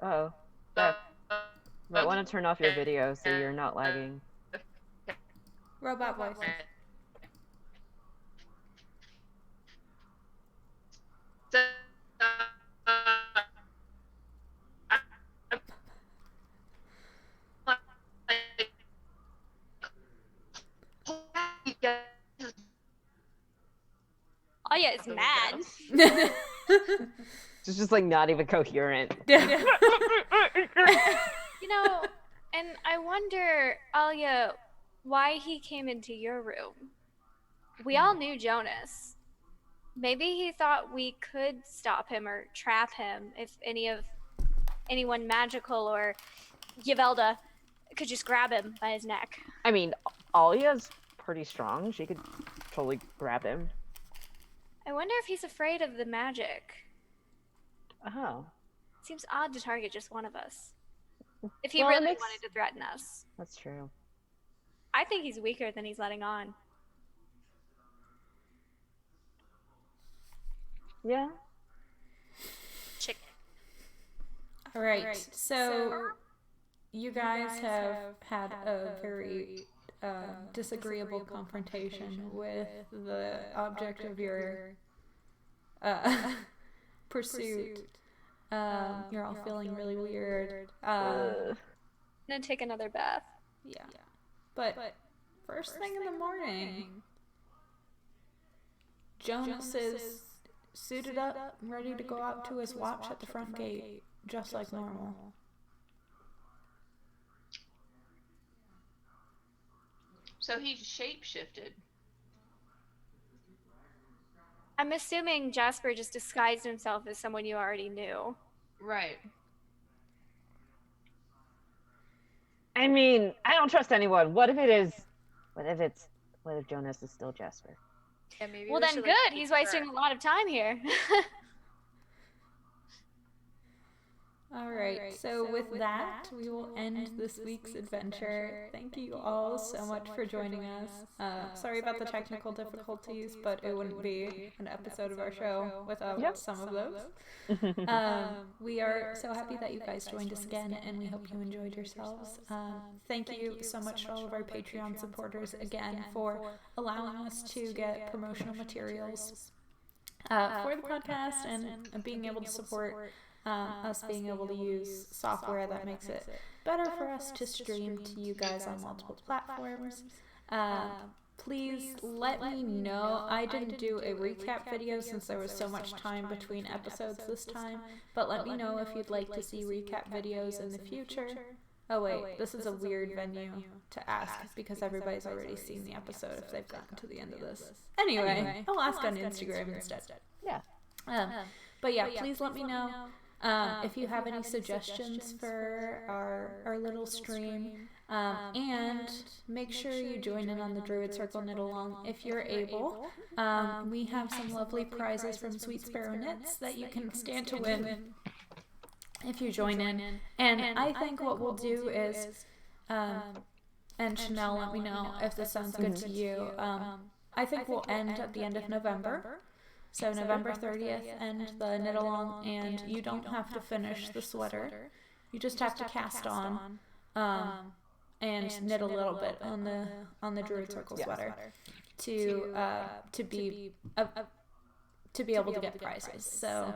Uh-oh. Might want to turn off your video so you're not lagging. Robot voice. Alia is mad. It's just like not even coherent. You know, and I wonder, Alia, why he came into your room. We all knew Jonas. Maybe he thought we could stop him or trap him if anyone magical or Yvelda could just grab him by his neck. I mean, Alia's pretty strong. She could totally grab him. I wonder if he's afraid of the magic. Oh. Seems odd to target just one of us. If he really wanted to threaten us. That's true. I think he's weaker than he's letting on. Yeah. Chicken. All right. So you guys have had a very disagreeable confrontation with the object of your pursuit. You're all feeling really weird. I'm gonna take another bath. Yeah. But first thing in the morning, Jonas is suited up, ready to go out to his watch at the front gate, just like normal. So he shape-shifted. I'm assuming Jasper just disguised himself as someone you already knew. Right. I mean, I don't trust anyone. What if Jonas is still Jasper? Yeah, maybe Well, we then should, good. He's wasting a lot of time here. All right, so with that, we will end this week's adventure. Thank you all so much for joining us. Sorry about the technical difficulties, but it wouldn't be an episode of our show without some of those. We are so happy that you guys joined us again, and we hope you enjoyed yourselves. Thank you so much to all of our Patreon supporters again for allowing us to get promotional materials for the podcast and being able to support us being able to use software that makes it better for us to stream to you guys on multiple platforms. Please let me know. I didn't do a recap video since there was so much time between episodes this time, but let me know if you'd like to see recap videos in the future. Oh wait, this is a weird venue to ask because everybody's already seen the episode if they've gotten to the end of this. Anyway, I'll ask on Instagram instead. Yeah. But yeah, please let me know. If you have any suggestions for our little stream, and make sure you join in on the Druid Circle Knit Along if you're able. We have some lovely prizes from Sweet Sparrow Knits that you can stand to win if you join in. And I think what we'll do is, and Chanel, let me know if this sounds good to you. I think we'll end at the end of November. So November 30th, end the knit along, and you don't have to finish the sweater. You just have to cast on and knit a little bit on the Druid Circle sweater to be able to get prizes. So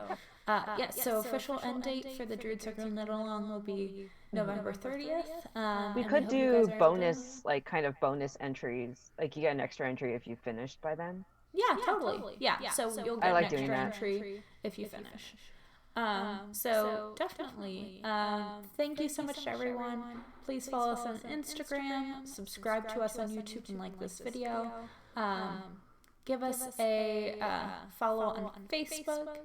so official end date for the Druid Circle knit along will be November 30th. We could do bonus bonus entries. Like you get an extra entry if you finished by then. Yeah, totally. Yeah, so you'll get an extra entry if you finish. So definitely. Thank you so much to everyone. Please follow us on Instagram, subscribe to us on YouTube and like this video. Give us a follow on Facebook.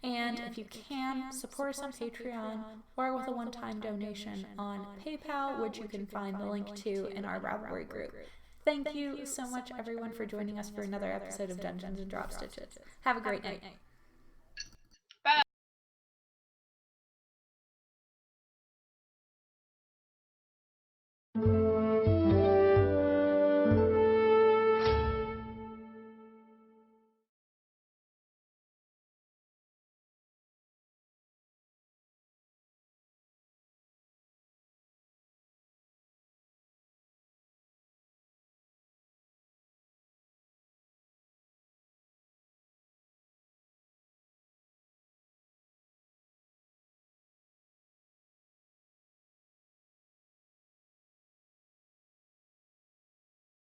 And if you can, support us on Patreon or with a one-time donation on PayPal, which you can find the link to in our Ravelry group. Thank you so much, everyone, for joining us for another episode of Dungeons and Drop Stitches. Have a great night.